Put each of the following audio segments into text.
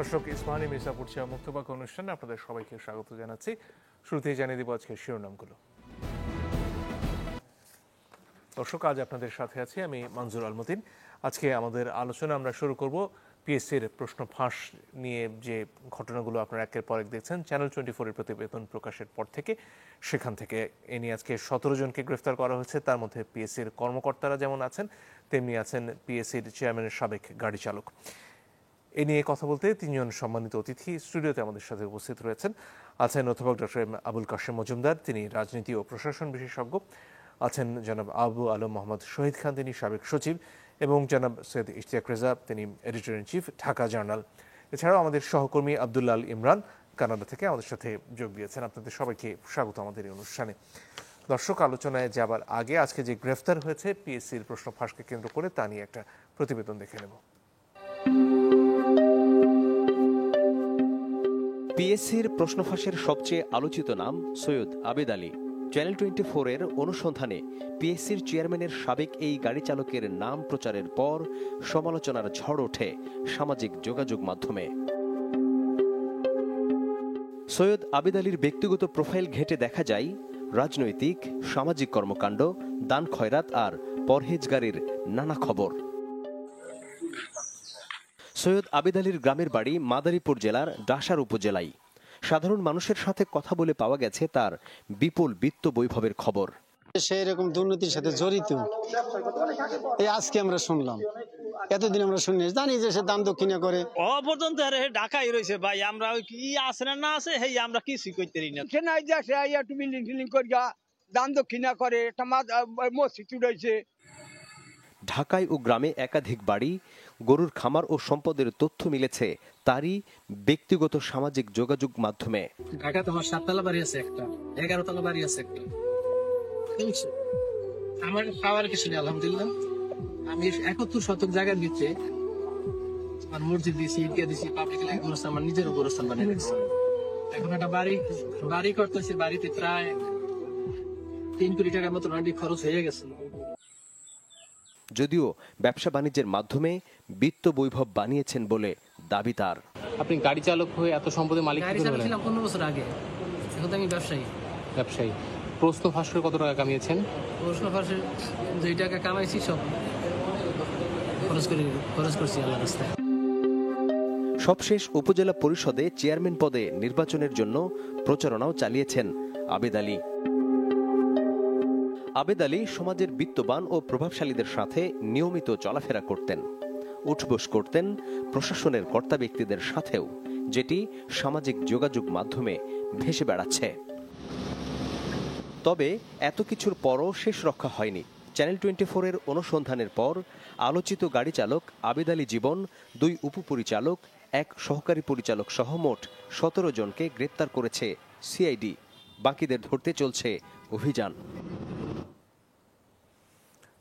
দর্শক, ইসমানী মির্জাপুর চেয়া মুক্তবাক অনুষ্ঠানে আপনাদের সবাইকে স্বাগত জানাচ্ছি। শুরুতেই জানিয়ে দিব আজকের শিরোনামগুলো। দর্শক, আজ আপনাদের সাথে আছি আমি মনজুর আল মতিন। আজকে আমাদের আলোচনা আমরা শুরু করব পিএসসির প্রশ্ন ফাঁস নিয়ে। যে ঘটনাগুলো আপনারা একের পর এক দেখছেন চ্যানেল 24-এর প্রতিবেদন প্রকাশের পর থেকে, সেখান থেকে এ নিয়ে আজকে 17 জনকে গ্রেফতার করা হয়েছে। তার মধ্যে পিএসসির কর্মকর্তারা যেমন আছেন, তেমনি আছেন পিএসসির চেয়ারম্যানের সাবেক গাড়ি চালক। এ নিয়ে কথা বলতে তিনজন সম্মানিত অতিথি স্টুডিওতে আমাদের সাথে উপস্থিত রয়েছেন। আছেন অধ্যাপক ডক্টর আবুল কাশেম মজুমদার, তিনি রাজনীতি ও প্রশাসন বিশেষজ্ঞ। আছেন জনাব আবু আলম মোহাম্মদ শহীদ খান, তিনি সাবেক সচিব, এবং জনাব সৈয়দ ইশতিয়াক রেজা, তিনি editor in chief, Dhaka journal. এছাড়াও আমাদের সহকর্মী আব্দুল্লাহ আল ইমরান কানাডা থেকে আমাদের সাথে যোগ দিয়েছেন। আপনাদের সবাইকে স্বাগত আমাদের এই অনুষ্ঠানে। দর্শক, আলোচনায় যাবার আগে আজকে যে গ্রেফতার হয়েছে পিএসসির প্রশ্ন ফাঁসকে কেন্দ্র করে, তা নিয়ে একটা প্রতিবেদন দেখে নেব। পিএসসির প্রশ্ন ফাঁসের সবচেয়ে আলোচিত নাম সৈয়দ আবেদ আলী। চ্যানেল 24-এর অনুসন্ধানে পিএসসির চেয়ারম্যানের সাবেক এই গাড়ি চালকের নাম প্রচারের পর সমালোচনার ঝড় ওঠে সামাজিক যোগাযোগ মাধ্যমে। সৈয়দ আবেদ আলীর ব্যক্তিগত প্রোফাইল ঘেঁটে দেখা যায় রাজনৈতিক, সামাজিক কর্মকাণ্ড, দান খয়রাত আর পরহেজগারির নানা খবর। সৈয়দ আবেদ আলীর গ্রামের বাড়ি মাদারীপুর জেলার ডাসার উপজেলায়। সাধারণ মানুষের সাথে কথা বলে পাওয়া গেছে তার বিপুল বিত্ত বৈভবের খবর। সে এরকম দুর্নীতির সাথে জড়িত, এই আজকে আমরা শুনলাম। এতদিন আমরা শুনি জানি যে সে দান দক্ষিণা করে। পর্যন্ত ঢাকায় রয়েছে ভাই, আমরা ওই কি আছে না আছে সেই আমরা কিছু করতে পারি না। সে নাই যে সে একটু বিল্ডিং টিল্ডিং করিয়া দান দক্ষিণা করে, একটা মসজিদ রয়েছে। ঢাকায় ও গ্রামে একাধিক বাড়ি, গরুর খামার ও সম্পদের তথ্য মিলেছে তারই ব্যক্তিগত সামাজিক যোগাযোগ মাধ্যমে। ঢাকাতে আমার 7তলা বাড়ি আছে, একটা 11তলা বাড়ি আছে একটা। আমার পাওয়ার কিছু নেই আলহামদুলিল্লাহ। আমি 71 শতক জায়গার ভিতরে আমার মসজিদ দিয়েছি, ঈদগাহ দিয়েছি, পাবলিক গোরস্থান আমার নিজের গোরস্থান বানিয়ে রেখেছি। এখন একটা বাড়ি করতেছি, বাড়িতে প্রায় 3 কোটি টাকার মতো অলরেডি খরচ হয়ে গেছে। যদিও ব্যবসা বাণিজ্যের মাধ্যমে বিত্ত বৈভব বানিয়েছেন বলে দাবি তার। আপনি গাড়ি চালক হয়ে এত সম্পদের মালিক গাড়ি চালাচ্ছিলাম 15 বছর আগে, এখন তো আমি ব্যবসায়ী। প্রশ্ন ফাঁস করে কত টাকা কামিয়েছেন? প্রশ্ন ফাঁসে যে টাকা কামাইছি সব খরচ করছি আল্লাহর রাস্তায়। সবশেষ উপজেলা পরিষদে চেয়ারম্যান পদে নির্বাচনের জন্য প্রচারণাও চালিয়েছেন আবেদ আলী। আবেদ আলী সমাজের বিত্তবান ও প্রভাবশালীদের সাথে নিয়মিত চলাফেরা করতেন, উঠবোস করতেন প্রশাসনের কর্তা ব্যক্তিদের সাথেও, যেটি সামাজিক যোগাযোগ মাধ্যমে ভেসে বেড়াচ্ছে। তবে এত কিছুর পরও শেষ রক্ষা হয়নি। চ্যানেল 24-এর অনুসন্ধানের পর আলোচিত গাড়ি চালক আবেদ আলী জীবন, 2 উপপরিচালক, 1 সহকারী পরিচালক সহ মোট 17 জনকে গ্রেপ্তার করেছে সিআইডি। বাকিদের ধরতে চলছে অভিযান।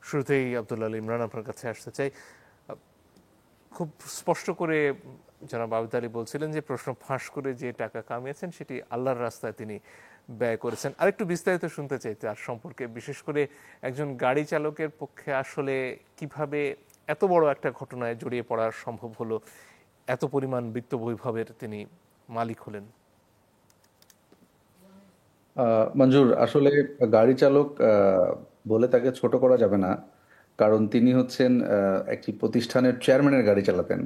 শুরুতেই আব্দুল্লাহ আল ইমরান, আপনার কাছে আসতে চাই। খুব স্পষ্ট করে জনাব আবেদ আলী বলছিলেন যে প্রশ্ন ফাঁস করে যে টাকা কামিয়েছেন সেটি আল্লাহর রাস্তায় তিনি ব্যয় করেছেন। আরেকটু বিস্তারিত শুনতে চাই তার সম্পর্কে, বিশেষ করে একজন গাড়ি চালকের পক্ষে আসলে কিভাবে এত বড় একটা ঘটনায় জড়িয়ে পড়া সম্ভব হলো, এত পরিমাণ বিত্ত বৈভবের তিনি মালিক হলেন। মঞ্জুর, আসলে গাড়ি চালক বলে তাকে ছোট করা যাবে না, কারণ তিনি হচ্ছেন একটি প্রতিষ্ঠানের চেয়ারম্যানের গাড়ি চালাতেন।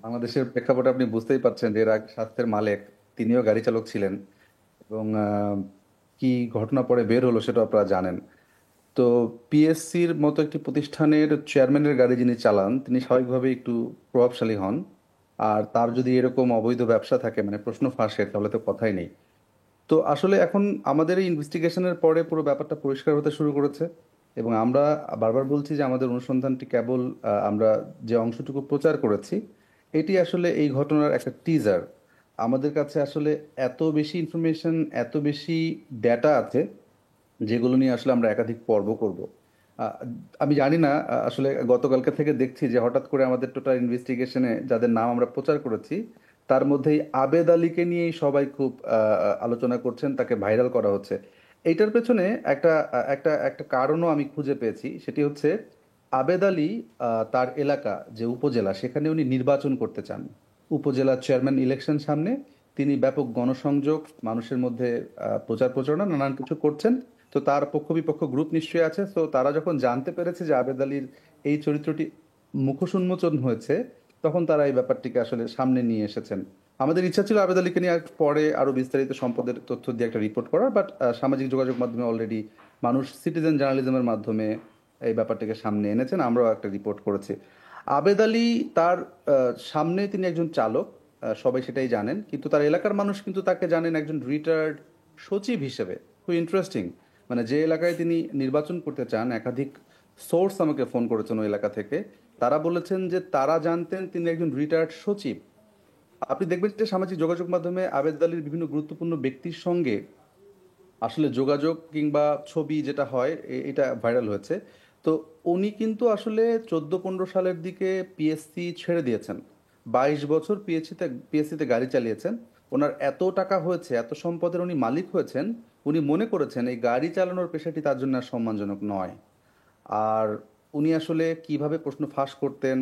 বাংলাদেশের প্রেক্ষাপটে আপনি বুঝতেই পারছেন যে এর আগে স্বাস্থ্যের মালিক তিনিও গাড়ি চালক ছিলেন, এবং কি ঘটনা পরে বের হলো সেটা আপনারা জানেন। তো পিএসসির মতো একটি প্রতিষ্ঠানের চেয়ারম্যানের গাড়ি যিনি চালান, তিনি স্বাভাবিকভাবে একটু প্রভাবশালী হন। আর তার যদি এরকম অবৈধ ব্যবসা থাকে, মানে প্রশ্ন ফাঁসের, তাহলে তো কথাই নেই। তো আসলে এখন আমাদের এই ইনভেস্টিগেশনের পরে পুরো ব্যাপারটা পরিষ্কার হতে শুরু করেছে, এবং আমরা বারবার বলছি যে আমাদের অনুসন্ধানটি কেবল আমরা যে অংশটুকু প্রচার করেছি এটি আসলে এই ঘটনার একটা টিজার। আমাদের কাছে আসলে এত বেশি ইনফরমেশন, এত বেশি ডেটা আছে যেগুলো নিয়ে আসলে আমরা একাধিক পর্ব করব। আমি জানি না, আসলে গতকালকে থেকে দেখছি যে হঠাৎ করে আমাদের টোটাল ইনভেস্টিগেশনে যাদের নাম আমরা প্রচার করেছি তার মধ্যেই আবেদ আলীকে নিয়েই সবাই খুব আলোচনা করছেন, তাকে ভাইরাল করা হচ্ছে। এইটার পেছনে একটা একটা একটা কারণও আমি খুঁজে পেয়েছি, সেটি হচ্ছে আবেদ আলী তার এলাকা যে উপজেলা, সেখানে উনি নির্বাচন করতে চান। উপজেলা চেয়ারম্যান ইলেকশন সামনে, তিনি ব্যাপক গণসংযোগ, মানুষের মধ্যে প্রচার প্রচারণা নানান কিছু করছেন। তো তার পক্ষ বিপক্ষ গ্রুপ নিশ্চয়ই আছে। তো তারা যখন জানতে পেরেছে যে আবেদ আলীর এই চরিত্রটি মুখোশ উন্মোচন হয়েছে, তখন তারা এই ব্যাপারটিকে আসলে সামনে নিয়ে এসেছেন। আমাদের ইচ্ছা ছিল আবেদ আলীকে নিয়ে পরে আরো বিস্তারিত সম্পদের তথ্য দিয়ে একটা রিপোর্ট করার, বাট সামাজিক যোগাযোগ মাধ্যমে অলরেডি মানুষ সিটিজেন জার্নালিজমের মাধ্যমে এই ব্যাপারটাকে সামনে এনেছেন, আমরাও একটা রিপোর্ট করেছি। আবেদ আলী তার সামনে তিনি একজন চালক, সবাই সেটাই জানেন, কিন্তু তার এলাকার মানুষ কিন্তু তাকে জানেন একজন রিটায়ার্ড সচিব হিসেবে। খুব ইন্টারেস্টিং, মানে যে এলাকায় তিনি নির্বাচন করতে চান, একাধিক সোর্স আমাকে ফোন করেছেন ওই এলাকা থেকে, তারা বলেছেন যে তারা জানতেন তিনি একজন রিটায়ার্ড সচিব। আপনি দেখবেন যে সামাজিক যোগাযোগ মাধ্যমে আবেদ আলীর বিভিন্ন গুরুত্বপূর্ণ ব্যক্তির সঙ্গে আসলে যোগাযোগ কিংবা ছবি যেটা হয় এটা ভাইরাল হয়েছে। তো উনি কিন্তু আসলে 14-15 সালের দিকে পিএসসি ছেড়ে দিয়েছেন, 22 বছর পিএসসিতে গাড়ি চালিয়েছেন। ওনার এত টাকা হয়েছে, এত সম্পদের উনি মালিক হয়েছেন, উনি মনে করেছেন এই গাড়ি চালানোর পেশাটি তার জন্য আর সম্মানজনক নয়। আর উনি আসলে কিভাবে প্রশ্ন ফাঁস করতেন,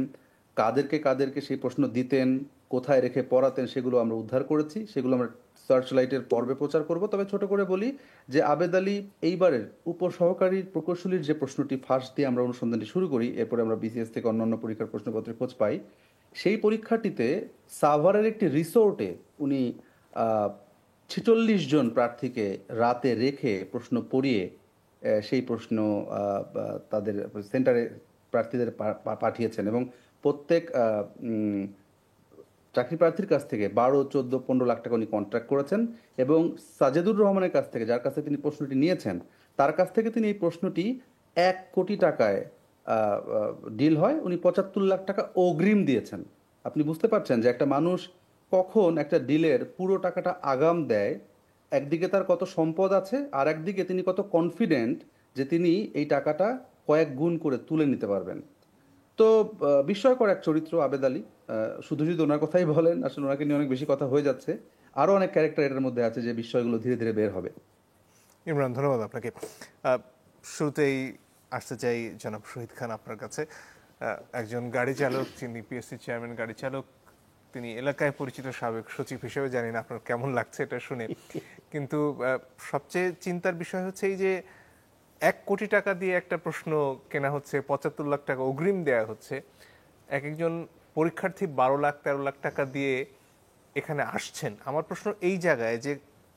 কাদেরকে সেই প্রশ্ন দিতেন, কোথায় রেখে পড়াতেন, সেগুলো আমরা উদ্ধার করেছি, সেগুলো আমরা সার্চ লাইটের পর্বে প্রচার করব। তবে ছোট করে বলি যে আবেদ আলী এইবারের উপসহকারী প্রকৌশলীর যে প্রশ্নটি ফাঁস দিয়ে আমরা অনুসন্ধানটি শুরু করি, এরপরে আমরা বিসিএস থেকে অন্যান্য পরীক্ষার প্রশ্নপত্রের খোঁজ পাই। সেই পরীক্ষাটিতে সাভারের একটি রিসোর্টে উনি 46 জন প্রার্থীকে রাতে রেখে প্রশ্ন পড়িয়ে সেই প্রশ্ন তাদের সেন্টারে প্রার্থীদের পাঠিয়েছেন এবং প্রত্যেক চাকরি প্রার্থীর কাছ থেকে 12, 14, 15 লাখ টাকা উনি কন্ট্রাক্ট করেছেন। এবং সাজেদুর রহমানের কাছ থেকে, যার কাছে তিনি প্রশ্নটি নিয়েছেন, তার কাছ থেকে তিনি এই প্রশ্নটি 1 কোটি টাকায় ডিল হয়, উনি 75 লাখ টাকা অগ্রিম দিয়েছেন। আপনি বুঝতে পারছেন যে একটা মানুষ কখন একটা ডিলের পুরো টাকাটা আগাম দেয়, একদিকে তার কত সম্পদ আছে, আর একদিকে তিনি কত কনফিডেন্ট যে তিনি এই টাকাটা কয়েক গুণ করে তুলে নিতে পারবেন। তো বিস্ময়কর এক চরিত্র আবেদ আলী। শুধু যদি ওনার কথাই বলেন, আসলে ওনাকে নিয়ে অনেক বেশি কথা হয়ে যাচ্ছে, আরও অনেক ক্যারেক্টার এটার মধ্যে আছে যে বিষয়গুলো ধীরে ধীরে বের হবে। ইমরান, ধন্যবাদ আপনাকে। শুরুতেই আসতে চাই জনাব শহীদ খান আপনার কাছে। একজন গাড়ি চালক, যিনি পিএসসি চেয়ারম্যান গাড়ি চালক, তিনি এলাকায় পরিচিত সাবেক সচিব হিসেবে, জানি না আপনার কেমন লাগছে এটা শুনে, কিন্তু সবচেয়ে চিন্তার বিষয় হচ্ছে এই যে 1 কোটি টাকা দিয়ে একটা প্রশ্ন কেনা হচ্ছে, 75 লাখ টাকা অগ্রিম দেয়া হচ্ছে, একজন পরীক্ষার্থী 12 লাখ 13 লাখ টাকা দিয়ে এখানে আসছেন। আমার প্রশ্ন এই জায়গায় যে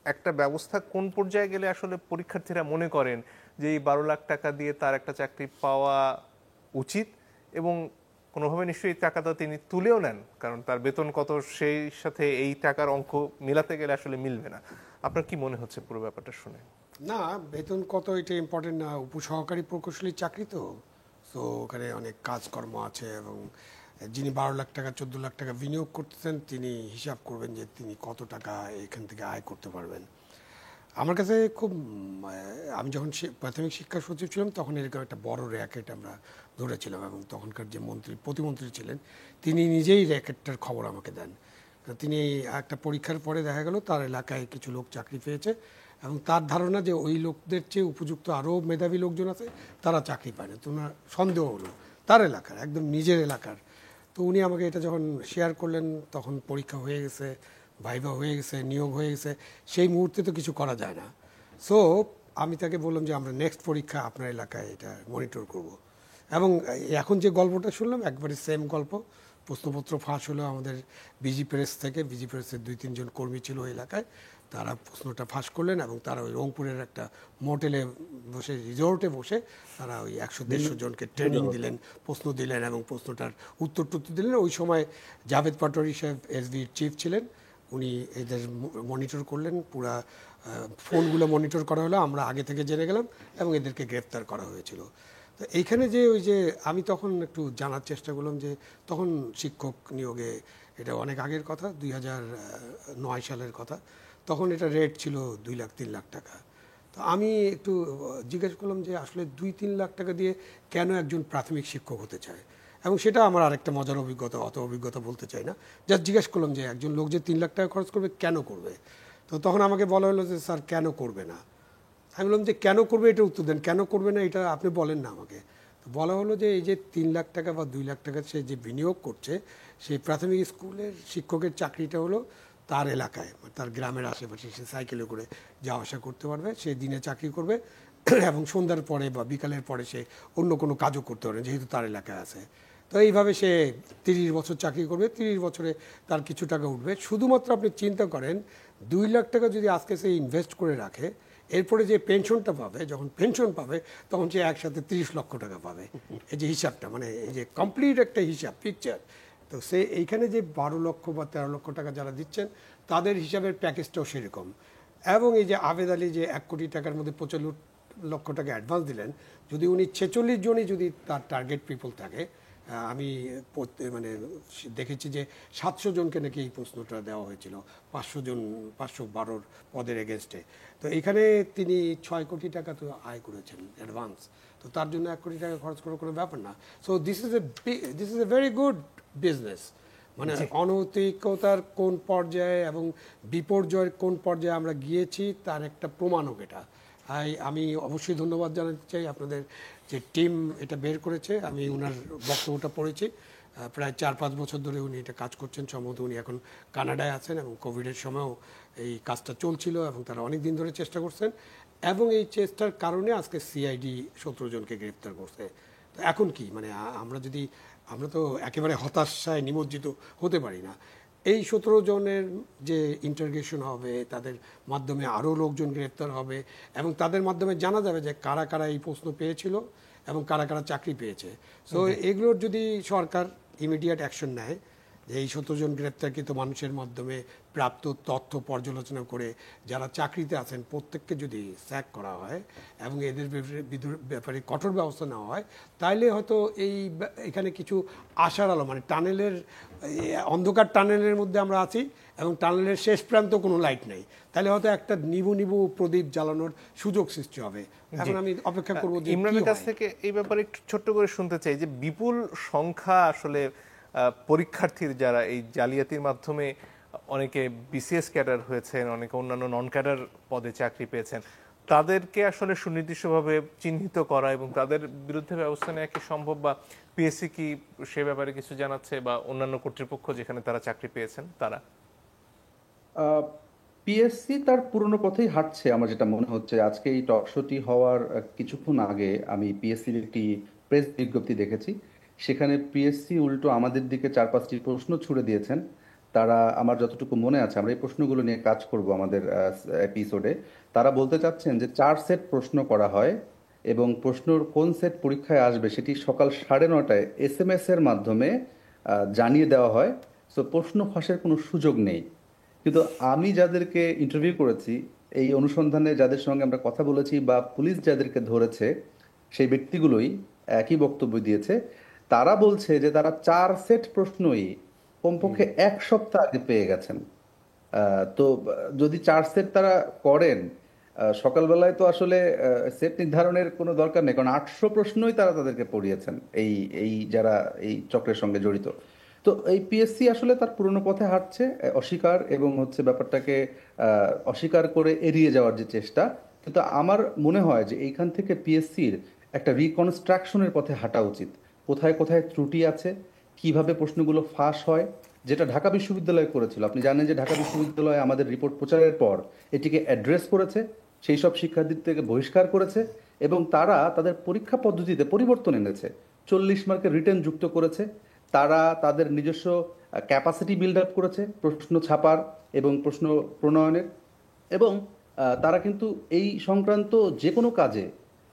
একটা ব্যবস্থা কোন পর্যায়ে গেলে আসলে পরীক্ষার্থীরা মনে করেন যে এই 12 লাখ টাকা দিয়ে তার একটা চাকরি পাওয়া উচিত, এবং কোনোভাবে নিশ্চয়ই টাকাটা তিনি তুলেও নেন, কারণ তার বেতন কত সেই সাথে এই টাকার অঙ্ক মিলাতে গেলে আসলে মিলবে না। আপনার কি মনে হচ্ছে পুরো ব্যাপারটা শুনে? না, বেতন কত এটা ইম্পর্টেন্ট না, উপসহকারী প্রকৌশলীর চাকরি তো ওখানে অনেক কাজকর্ম আছে, এবং যিনি 12 লাখ টাকা 14 লাখ টাকা বিনিয়োগ করতেছেন তিনি হিসাব করবেন যে তিনি কত টাকা এখান থেকে আয় করতে পারবেন। আমার কাছে খুব, আমি যখন প্রাথমিক শিক্ষা সচিব ছিলাম তখন এরকম একটা বড় র্যাকেট আমরা ধরেছিলাম, এবং তখনকার যে প্রতিমন্ত্রী ছিলেন তিনি নিজেই র্যাকেটটার খবর আমাকে দেন। তিনি একটা পরীক্ষার পরে দেখা গেল তার এলাকায় কিছু লোক চাকরি পেয়েছে, এবং তার ধারণা যে ওই লোকদের চেয়ে উপযুক্ত আরও মেধাবী লোকজন আছে, তারা চাকরি পায় না। তো ওনার সন্দেহ হলো তার এলাকার, একদম নিজের এলাকার। তো উনি আমাকে এটা যখন শেয়ার করলেন, তখন পরীক্ষা হয়ে গেছে, ভাইভা হয়ে গেছে, নিয়োগ হয়ে গেছে, সেই মুহূর্তে তো কিছু করা যায় না। সো আমি তাকে বললাম যে আমরা নেক্সট পরীক্ষা আপনার এলাকায় এটা মনিটর করব। এবং এখন যে গল্পটা শুনলাম একবারে সেম গল্প। প্রশ্নপত্র ফাঁস হলো আমাদের বিজি প্রেস থেকে, বিজি প্রেসের 2-3 জন কর্মী ছিল ওই এলাকায়, তারা প্রশ্নটা ফাঁস করলেন, এবং তারা ওই রংপুরের একটা মোটেলে বসে, রিসোর্টে বসে তারা ওই 100-150 জনকে ট্রেনিং দিলেন, প্রশ্ন দিলেন, এবং প্রশ্নটার উত্তর দিলেন। ওই সময় জাভেদ পাটোয়ারি সাহেব এসবির চিফ ছিলেন, উনি এদের মনিটর করলেন, পুরা ফোনগুলো মনিটর করা হলো, আমরা আগে থেকে জেনে গেলাম, এবং এদেরকে গ্রেপ্তার করা হয়েছিল। তো এইখানে যে ওই যে আমি তখন একটু জানার চেষ্টা করলাম যে তখন শিক্ষক নিয়োগে, এটা অনেক আগের কথা, 2009 সালের কথা, তখন এটা রেট ছিল 2 লাখ 3 লাখ টাকা। তো আমি একটু জিজ্ঞেস করলাম যে আসলে 2-3 লাখ টাকা দিয়ে কেন একজন প্রাথমিক শিক্ষক হতে চায়, এবং সেটা আমার আরেকটা মজার অভিজ্ঞতা, অত অভিজ্ঞতা বলতে চাই না, জাস্ট জিজ্ঞেস করলাম যে একজন লোক যে 3 লাখ টাকা খরচ করবে কেন করবে। তো তখন আমাকে বলা হলো যে স্যার কেন করবে না। আমি বললাম যে কেন করবে এটা উত্তর দেন, কেন করবে না এটা আপনি বলেন না আমাকে। তো বলা হলো যে এই যে 3 লাখ টাকা বা 2 লাখ টাকা সে যে বিনিয়োগ করছে, সেই প্রাথমিক স্কুলের শিক্ষকের চাকরিটা হলো তার এলাকায়, তার গ্রামের আশেপাশে সে সাইকেলে করে যাওয়া আসা করতে পারবে, সে দিনে চাকরি করবে এবং সন্ধ্যার পরে বা বিকালের পরে সে অন্য কোনো কাজও করতে পারবে যেহেতু তার এলাকায় আছে। তো এইভাবে সে 30 বছর চাকরি করবে, 30 বছরে তার কিছু টাকা উঠবে। শুধুমাত্র আপনি চিন্তা করেন 2 লাখ টাকা যদি আজকে সে ইনভেস্ট করে রাখে, এরপরে যে পেনশনটা পাবে, যখন পেনশন পাবে তখন সে একসাথে 30 লক্ষ টাকা পাবে। এই যে হিসাবটা, মানে এই যে কমপ্লিট একটা হিসাব পিকচার, তো সে এইখানে যে 12 লক্ষ বা 13 লক্ষ টাকা যারা দিচ্ছেন তাদের হিসাবের প্যাকেজটাও সেরকম। এবং এই যে আবেদ আলী যে 1 কোটি টাকার মধ্যে 45 লক্ষ টাকা অ্যাডভান্স দিলেন, যদি উনি 46 জনই যদি তার টার্গেট পিপল থাকে, আমি মানে দেখেছি যে 700 জনকে নাকি এই প্রশ্নটা দেওয়া হয়েছিল, 500 জন, 512 পদের এগেনস্টে। তো এখানে তিনি 6 কোটি টাকা তো আয় করেছেন অ্যাডভান্স, তো তার জন্য 1 কোটি টাকা খরচ করার কোনো ব্যাপার না। So this is a very good business. মানে অনৈতিকতার কোন পর্যায়ে এবং বিপর্যয়ের কোন পর্যায়ে আমরা গিয়েছি তার একটা প্রমাণক এটা। আমি অবশ্যই ধন্যবাদ জানাতে চাই আপনাদের যে টিম এটা বের করেছে। আমি ওনার বক্তব্যটা পড়েছি, প্রায় 4-5 বছর ধরে উনি এটা কাজ করছেন। সম্ভবত উনি এখন কানাডায় আছেন এবং কোভিডের সময়ও এই কাজটা চলছিল এবং তারা অনেক দিন ধরে চেষ্টা করছেন, এবং এই চেষ্টার কারণে আজকে সিআইডি 17 জনকে গ্রেপ্তার করছে। তো এখন কি, মানে আমরা তো একেবারে হতাশায় নিমজ্জিত হতে পারি না। এই 17 জনের যে ইন্টারগেশন হবে, তাদের মাধ্যমে আরও লোকজন গ্রেপ্তার হবে এবং তাদের মাধ্যমে জানা যাবে যে কারা কারা এই প্রশ্ন পেয়েছিল এবং কারা কারা চাকরি পেয়েছে। সো এগুলোর যদি সরকার ইমিডিয়েট অ্যাকশন নেয়, যে এই 17 জন গ্রেপ্তারকৃত মানুষের মাধ্যমে প্রাপ্ত তথ্য পর্যালোচনা করে যারা চাকরিতে আছেন প্রত্যেককে যদি স্যাক করা হয় এবং এদের ব্যাপারে কঠোর ব্যবস্থা নেওয়া হয়, তাইলে হয়তো এখানে কিছু আশার আলো, মানে টানেলের অন্ধকার টানেলের মধ্যে আমরা আছি এবং টানেলের শেষ প্রান্ত কোনো লাইট নেই, তাহলে হয়তো একটা নিবু নিবু প্রদীপ জ্বালানোর সুযোগ সৃষ্টি হবে। এখন আমি অপেক্ষা করবো যে ইমরানের কাছ থেকে এই ব্যাপারে একটু ছোট্ট করে শুনতে চাই যে বিপুল সংখ্যা আসলে পরীক্ষার্থীর যারা এই জালিয়াতির মাধ্যমে অনেকে বিসিএস ক্যাডার হয়েছেন, অনেকে অন্যান্য নন ক্যাডার পদে চাকরি পেয়েছেন, তাদেরকে আসলে সুনির্দিষ্টভাবে চিহ্নিত করা এবং তাদের বিরুদ্ধে ব্যবস্থা নেওয়া কি সম্ভব, বা পিএসসি কি সে ব্যাপারে কিছু জানাচ্ছে, বা অন্যান্য কর্তৃপক্ষ যেখানে তারা চাকরি পেয়েছেন তারা? পিএসসি তার পুরনো পথেই হাঁটছে আমার যেটা মনে হচ্ছে। আজকে এই টক শোটি হওয়ার কিছুক্ষণ আগে আমি পিএসসির একটি প্রেস বিজ্ঞপ্তি দেখেছি, সেখানে পিএসসি উল্টো আমাদের দিকে 4-5টি প্রশ্ন ছুড়ে দিয়েছেন। তারা, আমার যতটুকু মনে আছে, আমরা এই প্রশ্নগুলো নিয়ে কাজ করব আমাদের এপিসোডে। তারা বলতে চাচ্ছেন যে 4 সেট প্রশ্ন করা হয় এবং প্রশ্নর কোন সেট পরীক্ষায় আসবে সেটি সকাল 9:30টায় SMS এর মাধ্যমে জানিয়ে দেওয়া হয়। সো প্রশ্ন ফাঁসের কোনো সুযোগ নেই। কিন্তু আমি যাদেরকে ইন্টারভিউ করেছি, এই অনুসন্ধানে যাদের সঙ্গে আমরা কথা বলেছি বা পুলিশ যাদেরকে ধরেছে, সেই ব্যক্তিগুলোই একই বক্তব্য দিয়েছে। তারা বলছে যে তারা 4 সেট প্রশ্নই কমপক্ষে 1 সপ্তাহ আগে পেয়ে গেছেন। তো যদি 4 সেট তারা করেন, সকালবেলায় তো আসলে সেট নির্ধারণের কোনো দরকার নেই, কারণ 800 প্রশ্নই তারা তাদেরকে পড়িয়েছেন এই যারা এই চক্রের সঙ্গে জড়িত। তো এই পিএসসি আসলে তার পুরনো পথে হাঁটছে, অস্বীকার এবং ব্যাপারটাকে অস্বীকার করে এড়িয়ে যাওয়ার যে চেষ্টা। কিন্তু আমার মনে হয় যে এইখান থেকে পিএসসির একটা রিকনস্ট্রাকশনের পথে হাঁটা উচিত। কোথায় কোথায় ত্রুটি আছে, কিভাবে প্রশ্নগুলো ফাঁস হয়, যেটা ঢাকা বিশ্ববিদ্যালয় করেছিল। আপনি জানেন যে ঢাকা বিশ্ববিদ্যালয় আমাদের রিপোর্ট প্রচারের পর এটিকে অ্যাড্রেস করেছে, সেই সব শিক্ষার্থীদেরকে বহিষ্কার করেছে এবং তারা তাদের পরীক্ষা পদ্ধতিতে পরিবর্তন এনেছে, 40 মার্কের রিটেন যুক্ত করেছে। তারা তাদের নিজস্ব ক্যাপাসিটি বিল্ড আপ করেছে প্রশ্ন ছাপার এবং প্রশ্ন প্রণয়নের, এবং তারা কিন্তু এই সংক্রান্ত যে কোনো কাজে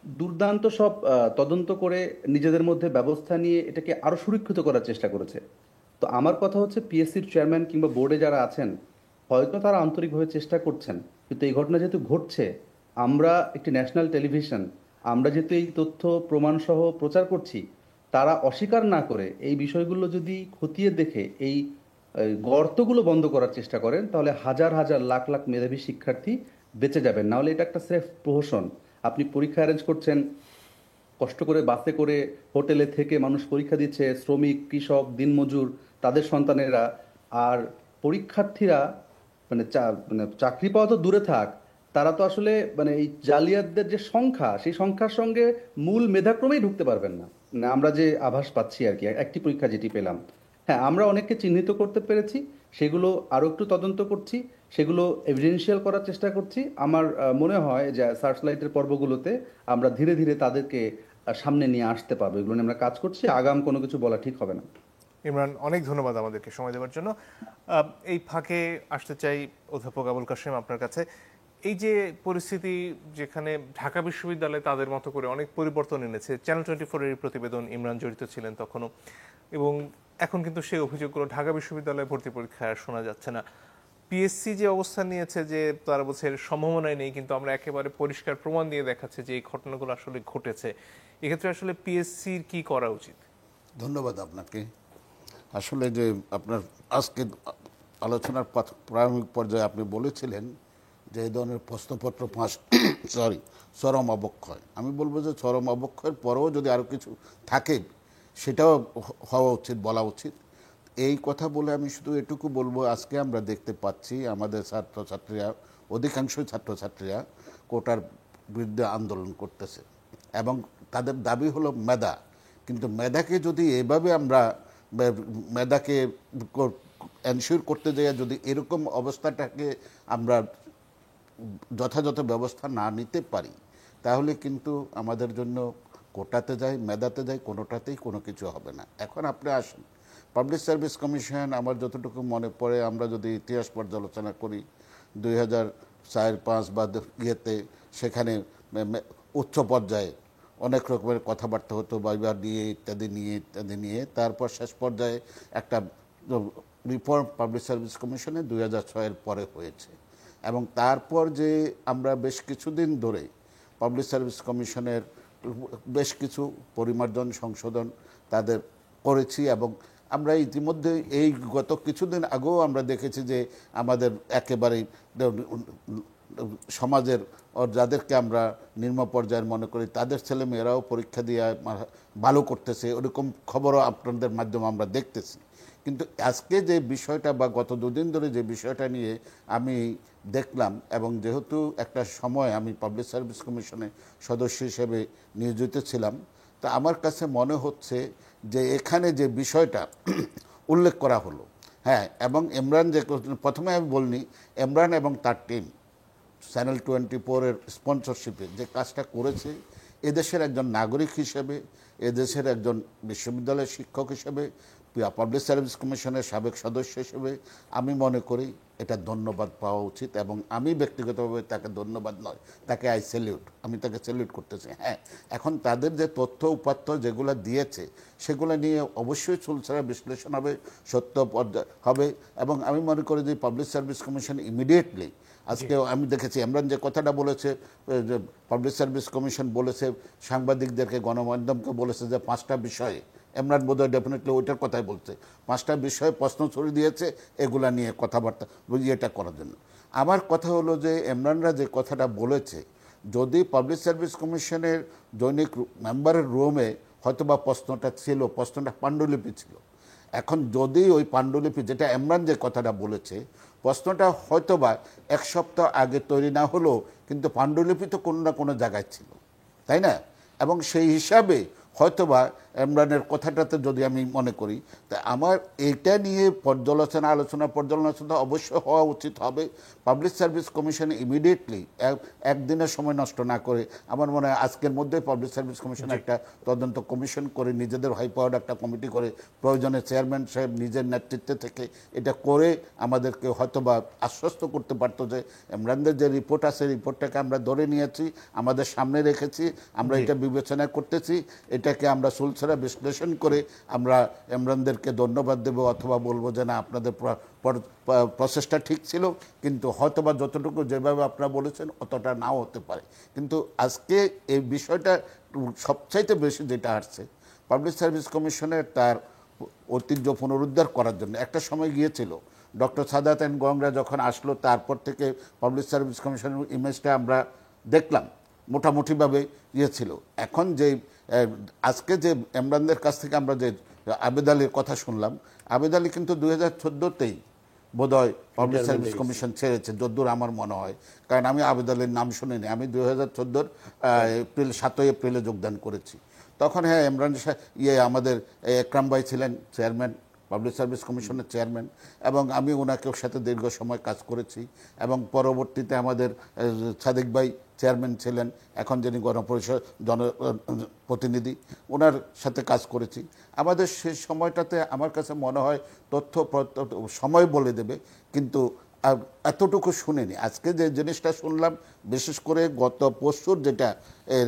দুর্দান্ত সব তদন্ত করে নিজেদের মধ্যে ব্যবস্থা নিয়ে এটাকে আরো সুরক্ষিত করার চেষ্টা করেছে। তো আমার কথা হচ্ছে, পিএসসির চেয়ারম্যান কিংবা বোর্ডে যারা আছেন, হয়তো তারা আন্তরিকভাবে চেষ্টা করছেন, কিন্তু এই ঘটনা যেহেতু ঘটছে, আমরা একটি ন্যাশনাল টেলিভিশন, আমরা যেহেতু এই তথ্য প্রমাণ সহ প্রচার করছি, তারা অস্বীকার না করে এই বিষয়গুলো যদি খতিয়ে দেখে এই গর্তগুলো বন্ধ করার চেষ্টা করেন, তাহলে হাজার হাজার লাখ লাখ মেধাবী শিক্ষার্থী বেঁচে যাবেন। নাহলে এটা একটা স্রেফ প্রহসন। আপনি পরীক্ষা অ্যারেঞ্জ করছেন, কষ্ট করে বাসে করে হোটেলে থেকে মানুষ পরীক্ষা দিচ্ছে, শ্রমিক, কৃষক, দিনমজুর, তাদের সন্তানেরা, আর পরীক্ষার্থীরা মানে চাকরি পাওয়া তো দূরে থাক, তারা তো আসলে মানে এই জালিয়াতদের যে সংখ্যা, সেই সংখ্যার সঙ্গে মূল মেধাক্রমেই ঢুকতে পারবেন না। না, আমরা যে আভাস পাচ্ছি আর কি, একটি পরীক্ষা যেটি পেলাম, হ্যাঁ আমরা অনেককে চিহ্নিত করতে পেরেছি, সেগুলো আরো একটু তদন্ত করছি, সেগুলো এভিডেন্সিয়াল করার চেষ্টা করছি। আমার মনে হয় যে সার্চ লাইটের পর্বগুলোতে আমরা ধীরে ধীরে তাদেরকে সামনে নিয়ে আসতে পারবো। এগুলো নিয়ে আমরা কাজ করছি, আগাম কোনো কিছু বলা ঠিক হবে না। ইমরান, অনেক ধন্যবাদ আমাদেরকে সময় দেওয়ার জন্য। এই ফাঁকে আসতে চাই অধ্যাপক আবুল কাশেম আপনার কাছে। এই যে পরিস্থিতি, যেখানে ঢাকা বিশ্ববিদ্যালয় তাদের মতো করে অনেক পরিবর্তন এনেছে, চ্যানেল 24-এর প্রতিবেদন, ইমরান জড়িত ছিলেন তখনও, এবং এখন কিন্তু সেই অভিযোগগুলো ঢাকা বিশ্ববিদ্যালয়ে ভর্তি পরীক্ষায় আর শোনা যাচ্ছে না। পিএসসি যে অবস্থান নিয়েছে যে তারা বলছে এর সম্ভাবনাই নেই, কিন্তু আমরা একেবারে পরিষ্কার প্রমাণ দিয়ে দেখাচ্ছে যে এই ঘটনাগুলো আসলে ঘটেছে। এক্ষেত্রে আসলে পিএসসির কি করা উচিত? ধন্যবাদ আপনাকে। আসলে যে আপনার আজকে আলোচনার প্রারম্ভিক পর্যায়ে আপনি বলেছিলেন যে এই ধরনের প্রশ্নপত্র ফাঁস চরম অবক্ষয়। আমি বলবো যে চরম অবক্ষয়ের পরেও যদি আরও কিছু থাকে সেটাও হওয়া উচিত, বলা উচিত। এই কথা বলে আমি শুধু এটুকু বলবো, আজকে আমরা দেখতে পাচ্ছি আমাদের ছাত্রছাত্রীরা, অধিকাংশ ছাত্রছাত্রীরা কোটার বিরুদ্ধে আন্দোলন করতেছে এবং তাদের দাবি হলো মেধা। কিন্তু মেধাকে যদি এভাবে আমরা মেধাকে এনশিওর করতে যাই, যদি এরকম অবস্থাটাকে আমরা যথাযথ ব্যবস্থা না নিতে পারি, তাহলে কিন্তু আমাদের জন্য কোটাতে যাই, মেধাতে যাই, কোনোটাতেই কোনো কিছু হবে না। এখন আপনি আসুন, পাবলিক সার্ভিস কমিশন, আমার যতটুকু মনে পড়ে, আমরা যদি ইতিহাস পর্যালোচনা করি 2004-5 বা ইয়েতে, সেখানে উচ্চ পর্যায়ে অনেক রকমের কথাবার্তা হতো, বাইবার নিয়ে ইত্যাদি নিয়ে। তারপর শেষ পর্যায়ে একটা রিফর্ম পাবলিক সার্ভিস কমিশনে 2006-এর পরে হয়েছে, এবং তারপর যে আমরা বেশ কিছুদিন ধরে পাবলিক সার্ভিস কমিশনের বেশ কিছু পরিমার্জন সংশোধন তাদের করেছি, এবং আমরা ইতিমধ্যে এই গত কিছুদিন আগেও আমরা দেখেছি যে আমাদের একেবারেই সমাজের যাদেরকে আমরা নিম্ন পর্যায়ের মনে করি তাদের ছেলে মেয়েরাও পরীক্ষা দিয়ে ভালো করতেছে, ওরকম খবরও আপনাদের মাধ্যমে আমরা দেখতেছি। কিন্তু আজকে যে বিষয়টা বা গত দুদিন ধরে যে বিষয়টা নিয়ে আমি দেখলাম, এবং যেহেতু একটা সময় আমি পাবলিক সার্ভিস কমিশনের সদস্য হিসেবে নিয়োজিত ছিলাম, তা আমার কাছে মনে হচ্ছে যে এখানে যে বিষয়টা উল্লেখ করা হলো, হ্যাঁ, এবং ইমরান যে প্রথমে আমি বলিনি, ইমরান এবং তার টিম চ্যানেল 24-এর স্পন্সরশিপে যে কাজটা করেছে, এদেশের একজন নাগরিক হিসেবে, এদেশের একজন বিশ্ববিদ্যালয়ের শিক্ষক হিসেবে, পাবলিক সার্ভিস কমিশনের সাবেক সদস্য হিসেবে আমি মনে করি এটা ধন্যবাদ পাওয়া উচিত, এবং আমি ব্যক্তিগতভাবে তাকে ধন্যবাদ নয়, তাকে আমি তাকে স্যালিউট করতেছি। হ্যাঁ, এখন তাদের যে তথ্য উপাত্ত যেগুলো দিয়েছে সেগুলো নিয়ে অবশ্যই চুলছাড়া বিশ্লেষণ হবে, সত্য হবে, এবং আমি মনে করি যে পাবলিক সার্ভিস কমিশন ইমিডিয়েটলি, আজকে আমি দেখেছি ইমরান যে কথাটা বলেছে, পাবলিক সার্ভিস কমিশন বলেছে সাংবাদিকদেরকে, গণমাধ্যমকে বলেছে যে 5টা বিষয়ে, ইমরান বোধহয় ডেফিনেটলি ওইটার কথাই বলছে, 5টা বিষয়ে প্রশ্ন ছড়িয়ে দিয়েছে এগুলা নিয়ে কথাবার্তা ইয়েটা করার জন্য। আমার কথা হলো যে ইমরানরা যে কথাটা বলেছে, যদি পাবলিক সার্ভিস কমিশনের দৈনিক মেম্বারের রুমে হয়তোবা প্রশ্নটা ছিল, প্রশ্নটা পাণ্ডুলিপি ছিল, এখন যদি ওই পাণ্ডুলিপি, যেটা ইমরান যে কথাটা বলেছে, প্রশ্নটা হয়তোবা 1 সপ্তাহ আগে তৈরি না হলেও কিন্তু পাণ্ডুলিপি তো কোনো না কোনো জায়গায় ছিল, তাই না? এবং সেই হিসাবে হয়তোবা ইমরানের কথাটাতে যদি আমি মনে করি, তা আমার এইটা নিয়ে পর্যালোচনা অবশ্যই হওয়া উচিত হবে। পাবলিক সার্ভিস কমিশন ইমিডিয়েটলি একদিনের সময় নষ্ট না করে, আমার মনে হয় আজকের মধ্যে পাবলিক সার্ভিস কমিশন একটা তদন্ত কমিশন করে, নিজেদের হাই পাওয়ার একটা কমিটি করে, প্রয়োজনে চেয়ারম্যান সাহেব নিজের নেতৃত্বে থেকে এটা করে আমাদেরকে হয়তোবা আশ্বস্ত করতে পারতো যে ইমরানদের যে রিপোর্ট আছে, রিপোর্টটাকে আমরা ধরে নিয়েছি, আমাদের সামনে রেখেছি, আমরা এটা বিবেচনা করতেছি, এটাকে আমরা সুলছাড়া বিশ্লেষণ করে আমরা ইমরানদেরকে ধন্যবাদ দেব, অথবা বলবো যে না, আপনাদের প্রসেসটা ঠিক ছিল, কিন্তু হয়তোবা যতটুকু যেভাবে আপনারা বলেছেন অতটা নাও হতে পারে। কিন্তু আজকে এই বিষয়টা সবচাইতে বেশি যেটা আসছে, পাবলিক সার্ভিস কমিশনের তার ঐতিহ্য পুনরুদ্ধার করার জন্য একটা সময় গিয়েছিল, ডক্টর সাদাত এন্ড গংরা যখন আসলো, তারপর থেকে পাবলিক সার্ভিস কমিশনের ইমেজটা আমরা দেখলাম মোটামুটিভাবে ছিল। এখন যে আজকে যে ইমরানদের কাছ থেকে আমরা যে আবেদ আলীর কথা শুনলাম, আবেদ আলী কিন্তু 2014-তেই বোধহয় পাবলিক সার্ভিস কমিশন ছেড়েছে, যদ্দূর আমার মনে হয়, কারণ আমি আবেদ আলীর নাম শুনিনি। আমি 2014 7 এপ্রিলে যোগদান করেছি। তখন হ্যাঁ ইমরান আমাদের একরাম ভাই ছিলেন চেয়ারম্যান, পাবলিক সার্ভিস কমিশনের চেয়ারম্যান, এবং আমি ওনাকেও সাথে দীর্ঘ সময় কাজ করেছি। এবং পরবর্তীতে আমাদের সাদিক ভাই চেয়ারম্যান ছিলেন, এখন যিনি গণপরিষদ জনপ্রতিনিধি, ওনার সাথে কাজ করেছি। আমাদের সেই সময়টাতে আমার কাছে মনে হয় তথ্য সময় বলে দেবে, কিন্তু এতটুকু শুনিনি। আজকে যে জিনিসটা শুনলাম, বিশেষ করে গত পরশুর যেটা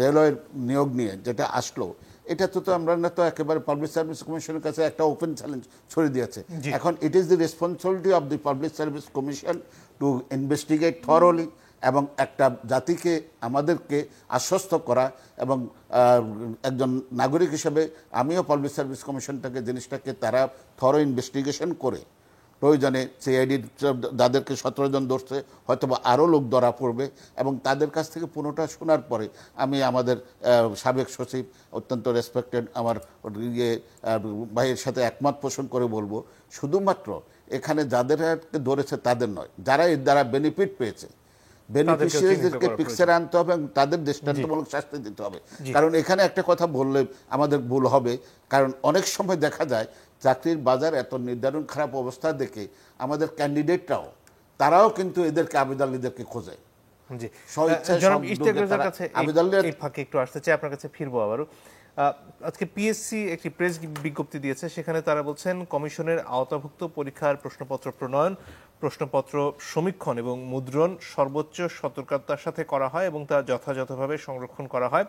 রেলওয়ের নিয়োগ নিয়ে যেটা আসলো, এটা তো আমরা না তো একেবারে পাবলিক সার্ভিস কমিশনের কাছে একটা ওপেন চ্যালেঞ্জ ছড়িয়ে দিয়েছে। এখন it is the responsibility of the public service commission to investigate thoroughly, এবং একটা জাতিকে আমাদেরকে আশ্বস্ত করা, এবং একজন নাগরিক হিসেবে আমিও পাবলিক সার্ভিস কমিশনটাকে জিনিসটাকে তারা থরো ইনভেস্টিগেশন করে প্রয়োজনে সিআইডি যাদেরকে 17 জন ধরছে হয়তো বা আরও লোক ধরা পড়বে, এবং তাদের কাছ থেকে পুরোটা শোনার পরে আমি আমাদের সাবেক সচিব অত্যন্ত রেসপেক্টেড আমার ভাইয়ের সাথে একমত পোষণ করে বলবো, শুধুমাত্র এখানে যাদেরকে ধরেছে তাদের নয়, যারা এর দ্বারা বেনিফিট পেয়েছে, বেনিফিশিয়ারিদেরকে পিকচারে আনতে হবে এবং তাদের দৃষ্টান্তমূলক শাস্তি দিতে হবে। কারণ এখানে একটা কথা বললে আমাদের ভুল হবে, কারণ অনেক সময় দেখা যায় চাকরির বাজার এত নির্ধারণ খারাপ অবস্থা দেখে আমাদের ক্যান্ডিডেটরাও তারাও কিন্তু এদেরকে আবেদনকারীদেরকে খোঁজে। জি, জনাব ইশতিয়াক রেজার কাছে এই ফাঁকে একটু আসতে চাই, আপনার কাছে ফিরবো আবারও। আজকে পিএসসি একটি প্রেস বিজ্ঞপ্তি দিয়েছে, সেখানে তারা বলছেন কমিশনের আওতাভুক্ত পরীক্ষার প্রশ্নপত্র প্রণয়ন, প্রশ্নপত্র সমীক্ষণ এবং মুদ্রণ সর্বোচ্চ সতর্কতার সাথে করা হয় এবং তা যথাযথভাবে সংরক্ষণ করা হয়।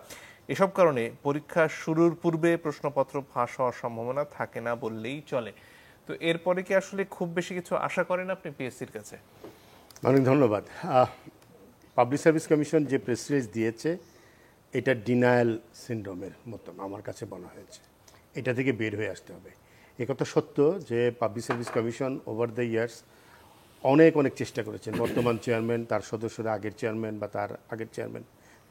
এসব কারণে পরীক্ষা শুরুর পূর্বে প্রশ্নপত্র ফাঁস হওয়ার সম্ভাবনা থাকে না বললেই চলে। তো এরপরে কি আসলে খুব বেশি কিছু আশা করেন আপনি পিএসসির কাছে? অনেক ধন্যবাদ। পাবলিক সার্ভিস কমিশন যে প্রেস রিলিজ দিয়েছে, এটা ডিনায়াল সিনড্রোমের মতন আমার কাছে মনে হয়েছে। এটা থেকে বের হয়ে আসতে হবে। একথা সত্য যে public service commission over the years অনেক চেষ্টা করেছেন। বর্তমান চেয়ারম্যান, তার সদস্যরা আগের চেয়ারম্যান বা তার আগের চেয়ারম্যান,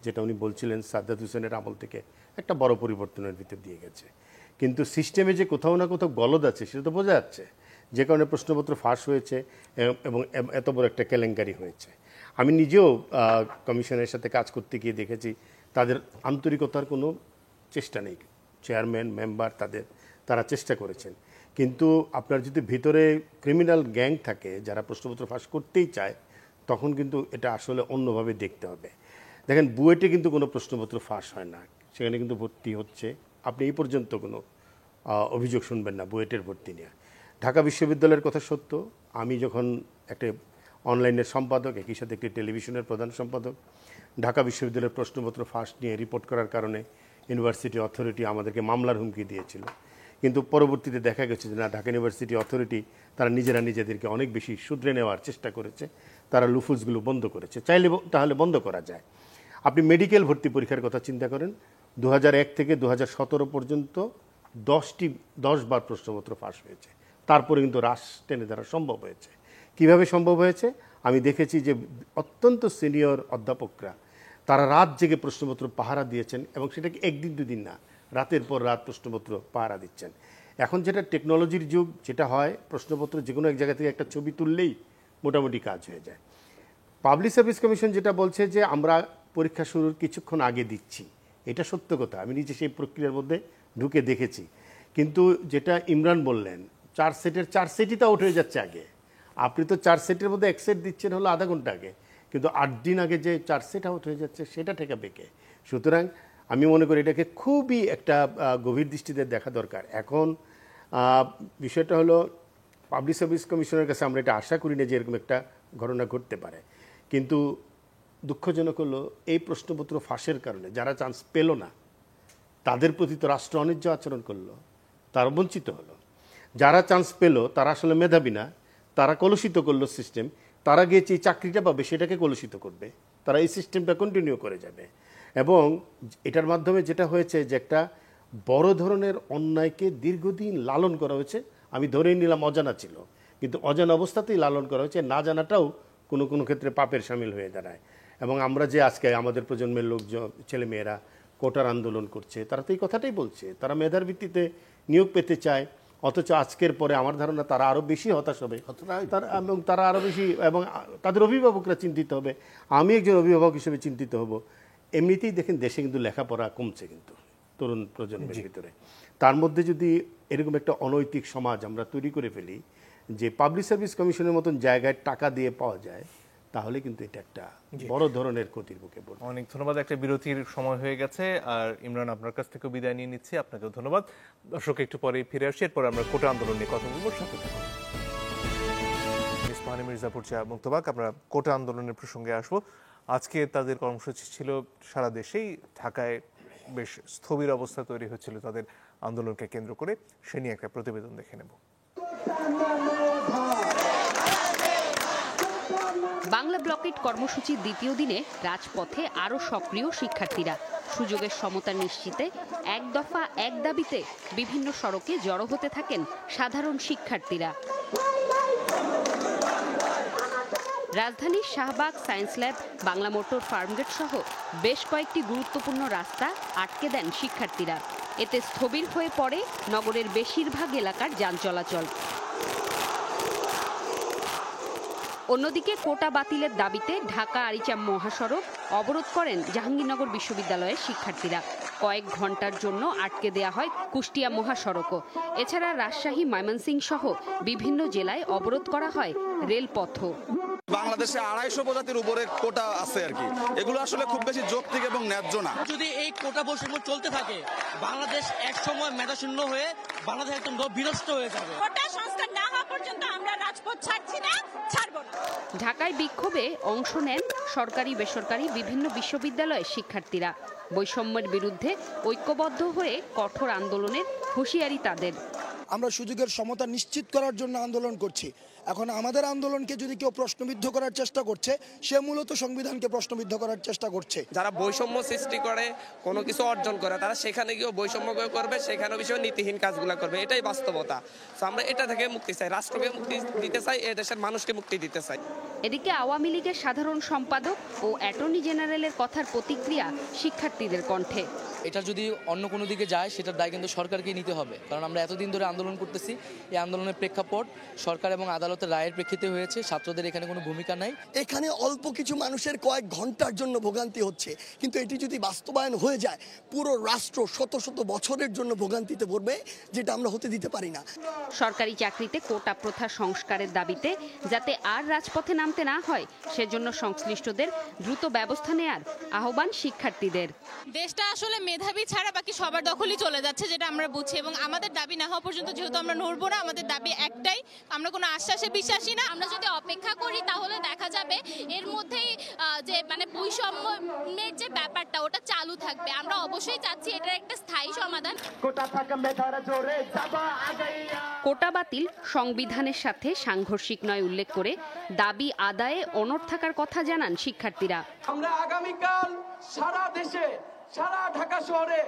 যেটা উনি বলছিলেন সাদ্দাত হোসেনের আমল থেকে একটা বড় পরিবর্তনের ভিতর দিয়ে গেছে। কিন্তু সিস্টেমে যে কোথাও না কোথাও গলদ আছে সেটা তো বোঝা যাচ্ছে, যে কারণে প্রশ্নপত্র ফাঁস হয়েছে এবং এত বড় একটা কেলেঙ্কারি হয়েছে। আমি নিজেও কমিশনের সাথে কাজ করতে গিয়ে দেখেছি তাদের আন্তরিকতার কোনো চেষ্টা নেই। চেয়ারম্যান, মেম্বার তারা চেষ্টা করেছেন, কিন্তু আপনার যদি ভিতরে ক্রিমিনাল গ্যাং থাকে যারা প্রশ্নপত্র ফাঁস করতেই চায়, তখন কিন্তু এটা আসলে অন্যভাবে দেখতে হবে। দেখেন, বুয়েটে কিন্তু কোনো প্রশ্নপত্র ফাঁস হয় না, সেখানে কিন্তু ভর্তি হচ্ছে। আপনি এই পর্যন্ত কোনো অভিযোগ শুনবেন না বুয়েটের ভর্তি নিয়ে। ঢাকা বিশ্ববিদ্যালয়ের কথা সত্য, আমি যখন একটা অনলাইনের সম্পাদক, একই সাথে একটি টেলিভিশনের প্রধান সম্পাদক, ঢাকা বিশ্ববিদ্যালয়ের প্রশ্নপত্র ফাঁস নিয়ে রিপোর্ট করার কারণে ইউনিভার্সিটি অথরিটি আমাদেরকে মামলার হুমকি দিয়েছিল। কিন্তু পরবর্তীতে দেখা গেছে যে না, ঢাকা ইউনিভার্সিটি অথরিটি তারা নিজেদেরকে অনেক বেশি শুধরে নেওয়ার চেষ্টা করেছে, তারা লুফুলসগুলো বন্ধ করেছে। চাইলে তাহলে বন্ধ করা যায়। আপনি মেডিকেল ভর্তি পরীক্ষার কথা চিন্তা করেন, 2001 থেকে 2017 পর্যন্ত 10 বার প্রশ্নপত্র ফাঁস হয়েছে, তারপরে কিন্তু হ্রাস টেনে ধরা সম্ভব হয়েছে। কিভাবে সম্ভব হয়েছে? আমি দেখেছি যে অত্যন্ত সিনিয়র অধ্যাপকরা তারা রাত জেগে প্রশ্নপত্র পাহারা দিয়েছেন, এবং সেটাকে একদিন দুদিন না, রাতের পর রাত প্রশ্নপত্র পাহারা দিচ্ছেন। এখন যেটা টেকনোলজির যুগ, যেটা হয় প্রশ্নপত্র যে কোনো এক জায়গা থেকে একটা ছবি তুললেই মোটামুটি কাজ হয়ে যায়। পাবলিক সার্ভিস কমিশন যেটা বলছে যে আমরা পরীক্ষা শুরুর কিছুক্ষণ আগে দিচ্ছি, এটা সত্য কথা। আমি নিজে সেই প্রক্রিয়ার মধ্যে ঢুকে দেখেছি। কিন্তু যেটা ইমরান বললেন, 4 সেটের 4 সেটই তো আউট হয়ে যাচ্ছে আগে। আপনি তো 4 সেটের মধ্যে 1 সেট দিচ্ছেন হলো আধা ঘন্টা আগে, কিন্তু 8 দিন আগে যে 4 সেট আউট হয়ে যাচ্ছে সেটা ঠেকাবে কে? সুতরাং আমি মনে করি এটাকে খুবই একটা গভীর দৃষ্টিতে দেখা দরকার। এখন বিষয়টা হলো পাবলিক সার্ভিস কমিশনের কাছে আমরা এটা আশা করি না যে এরকম একটা ঘটনা ঘটতে পারে, কিন্তু দুঃখজনক হলো এই প্রশ্নপত্র ফাঁসের কারণে যারা চান্স পেল না তাদের প্রতি তো রাষ্ট্র অন্যায্য আচরণ করলো, তারা বঞ্চিত হলো। যারা চান্স পেল তারা আসলে মেধাবী না, তারা কলুষিত করলো সিস্টেম। তারা গিয়ে যে চাকরিটা পাবে সেটাকে কলুষিত করবে, তারা এই সিস্টেমটা কন্টিনিউ করে যাবে। এবং এটার মাধ্যমে যেটা হয়েছে যে একটা বড় ধরনের অন্যায়কে দীর্ঘদিন লালন করা হয়েছে। আমি ধরেই নিলাম অজানা ছিল, কিন্তু অজানা অবস্থাতেই লালন করা হয়েছে। না জানাটাও কোনো ক্ষেত্রে পাপের শামিল হয়ে দাঁড়ায়। এবং আমরা যে আজকে আমাদের প্রজন্মের ছেলেমেয়েরা কোটার আন্দোলন করছে, তারা তো এই কথাটাই বলছে, তারা মেধার ভিত্তিতে নিয়োগ পেতে চায়, অথচ আজকের পরে আমার ধারণা তারা আরও বেশি হতাশ হবে এবং তারা আরও বেশি, এবং তাদের অভিভাবকরা চিন্তিত হবে, আমি একজন অভিভাবক হিসেবে চিন্তিত হব। এমনিতেই দেখেন দেশে কিন্তু লেখাপড়া কমছে কিন্তু তরুণ প্রজন্মের ভিতরে। তার মধ্যে যদি এরকম একটা অনৈতিক সমাজ আমরা তৈরি করে ফেলি যে পাবলিক সার্ভিস কমিশনের মতন জায়গায় টাকা দিয়ে পাওয়া যায়, তাহলে কিন্তু এটা একটা বড় ধরনের ক্ষতির মুখে পড়বে। অনেক ধন্যবাদ। একটা বিরতির সময় হয়ে গেছে, আর ইমরান আপনার কাছ থেকে বিদায় নিয়ে নিচ্ছি। আপনাকেও ধন্যবাদ। দর্শক, একটু পরে ফিরে আসছি, এরপর আমরা কোটা আন্দোলন নিয়ে কথা বলবো। সাথে থাকুন। ইসমাইল মির্জাপুর চা মুক্তবাক, আমরা কোটা আন্দোলনের প্রসঙ্গে আসবো। আজকে তাদের কর্মসূচি ছিল সারা দেশেই, ঢাকায় বেশ স্থবির অবস্থা তৈরি হচ্ছিল তাদের আন্দোলনকে কেন্দ্র করে। সে নিয়ে একটা প্রতিবেদন দেখে নেব। বাংলা ব্লকেট কর্মসূচির দ্বিতীয় দিনে রাজপথে আরও সক্রিয় শিক্ষার্থীরা। সুযোগের সমতা নিশ্চিতে এক দফা এক দাবিতে বিভিন্ন সড়কে জড়ো হতে থাকেন সাধারণ শিক্ষার্থীরা। রাজধানীর Shahbag, science lab, Bangla motor, Farmgate সহ বেশ কয়েকটি গুরুত্বপূর্ণ রাস্তা আটকে দেন শিক্ষার্থীরা। এতে স্থবির হয়ে পড়ে নগরের বেশিরভাগ এলাকার যান চলাচল। অন্যদিকে কোটা বাতিলের দাবিতে ঢাকা আরিচা মহাসড়ক অবরোধ করেন জাহাঙ্গীরনগর বিশ্ববিদ্যালয়ের শিক্ষার্থীরা। কয়েক ঘন্টার জন্য আটকে দেয়া হয় কুষ্টিয়া মহাসড়কও। এছাড়া রাজশাহী, ময়মনসিংহ সহ বিভিন্ন জেলায় অবরোধ করা হয় রেলপথও। বাংলাদেশে 250 প্রজাতির উপরে কোটা আছে আর কি, এগুলো আসলে খুব বেশি যৌক্তিক এবং ন্যায্য না। যদি এই কোটা বৈষম্য চলতে থাকে, বাংলাদেশ এক সময় মেধাশূন্য হয়ে বাংলাদেশ একদম বিনষ্ট হয়ে যাবে। কোটা সংস্কার না হওয়া পর্যন্ত আমরা রাজপথ ছাড়ছি না, ছাড়বো না। ঢাকায় বিক্ষোভে অংশ নেন সরকারি বেসরকারি বিভিন্ন বিশ্ববিদ্যালয়ের শিক্ষার্থীরা। বৈষম্যের বিরুদ্ধে ঐক্যবদ্ধ হয়ে কঠোর আন্দোলনের হুঁশিয়ারি তাদের। আমরা সুযোগের সমতা নিশ্চিত করার জন্য আন্দোলন করছি। এখন আমাদের আন্দোলনকে যদি কেউ প্রশ্নবিদ্ধ করার চেষ্টা করছে, সে মূলত সংবিধানকে প্রশ্নবিদ্ধ করার চেষ্টা করছে। যারা বৈষম্য সৃষ্টি করে, কোনো কিছু অর্জন করে, তারা সেখানে গিয়েও বৈষম্য করবে, সেখানে বিষয়ে নীতিহীন কাজগুলো করবে। এটাই বাস্তবতা। তো আমরা এটা থেকে মুক্তি চাই, রাষ্ট্রকে মুক্তি দিতে চাই, এ দেশের মানুষকে মুক্তি দিতে চাই। এদিকে আওয়ামী লীগের সাধারণ সম্পাদক ও অ্যাটর্নি জেনারেলের কথার প্রতিক্রিয়া শিক্ষার্থীদের কণ্ঠে। এটা যদি অন্য কোনো দিকে যায়, সেটার দায় কিন্তু সরকারকেই নিতে হবে, কারণ আমরা এতদিন ধরে আন্দোলন করতেছি। এই আন্দোলনের প্রেক্ষাপট সরকার এবং আদালতের রায়ের প্রেক্ষিতে হয়েছে, ছাত্রদের এখানে কোনো ভূমিকা নাই। এখানে অল্প কিছু মানুষের কয়েক ঘন্টার জন্য ভোগান্তি হচ্ছে, কিন্তু এটি যদি বাস্তবায়ন হয়ে যায়, পুরো রাষ্ট্র শত শত বছরের জন্য ভোগান্তিতে পড়বে, যেটা আমরা হতে দিতে পারি না। সরকারি চাকরিতে কোটা প্রথা সংস্কারের দাবিতে যাতে আর রাজপথে নামতে না হয়, সেজন্য সংশ্লিষ্টদের দ্রুত ব্যবস্থা নেয়ার আহ্বান শিক্ষার্থীদের। দেশটা আসলে মেধাবী ছাড়া বাকি সবার দখলই চলে যাচ্ছে, যেটা আমরা বুঝছি, এবং আমাদের দাবি না হওয়া পর্যন্ত যেহেতু আমরা নড়বো না। আমাদের দাবি একটাই, আমরা কোনো আশ্বাসে বিশ্বাসী না। আমরা যদি অপেক্ষা করি তাহলে দেখা যাবে এর মধ্যেই যে বৈষম্যের যে ব্যাপারটা ওটা চালু থাকবে। আমরা অবশ্যই চাচ্ছি এটার একটা স্থায়ী সমাধান। কোটা বাতিল সংবিধানের সাথে সাংঘর্ষিক নয় উল্লেখ করে দাবি আদায়ে অনড় থাকার কথা জানান শিক্ষার্থীরা। আমরা আগামীকাল সারা দেশে, সারা ঢাকা শহরে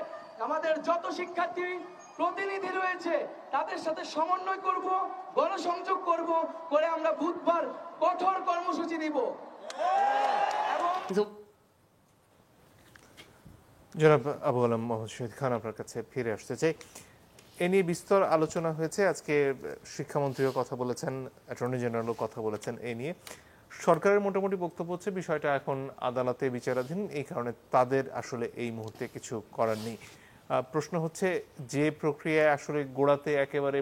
আমাদের যত শিক্ষার্থী প্রতিনিধি রয়েছে তাদের সাথে সমন্বয় করব, গণসংযোগ করব, করে আমরা বুধবার কঠোর কর্মসূচি দিব। জনাব আবু আলম মোহাম্মদ শহীদ খান, আপনার কাছে ফিরে আসতে চাই। এ নিয়ে বিস্তর আলোচনা হয়েছে। আজকে শিক্ষামন্ত্রীও কথা বলেছেন, অ্যাটর্নি জেনারেলও কথা বলেছেন এ নিয়ে। সরকারের মোটামুটি বক্তব্য হচ্ছে বিষয়টা এখন আদালতে বিচারাধীন, এই কারণে তাদের আসলে এই মুহূর্তে কিছু করার নেই। প্রশ্ন হচ্ছে, যে প্রক্রিয়ায় আসলে গোড়াতে একেবারে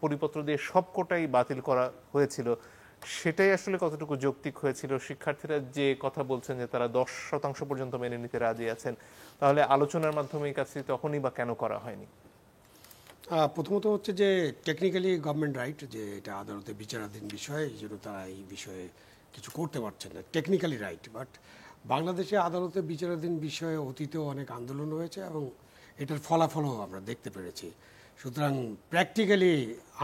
পরিপত্র দিয়ে সব কোটাই বাতিল করা হয়েছিল, সেটাই আসলে কতটুকু যৌক্তিক হয়েছিল? শিক্ষার্থীরা যে কথা বলছেন যে তারা 10% পর্যন্ত মেনে নিতে রাজি আছেন, তাহলে আলোচনার মাধ্যমে এই কাজটি তখনই বা কেন করা হয়নি? প্রথমত হচ্ছে যে টেকনিক্যালি গভর্নমেন্ট রাইট, যে এটা আদালতে বিচারাধীন বিষয়, এই জন্য তারা এই বিষয়ে কিছু করতে পারছেন না, টেকনিক্যালি রাইট। বাট বাংলাদেশে আদালতে বিচারাধীন বিষয়ে অতীতেও অনেক আন্দোলন হয়েছে এবং এটার ফলাফলও আমরা দেখতে পেরেছি। সুতরাং প্র্যাকটিক্যালি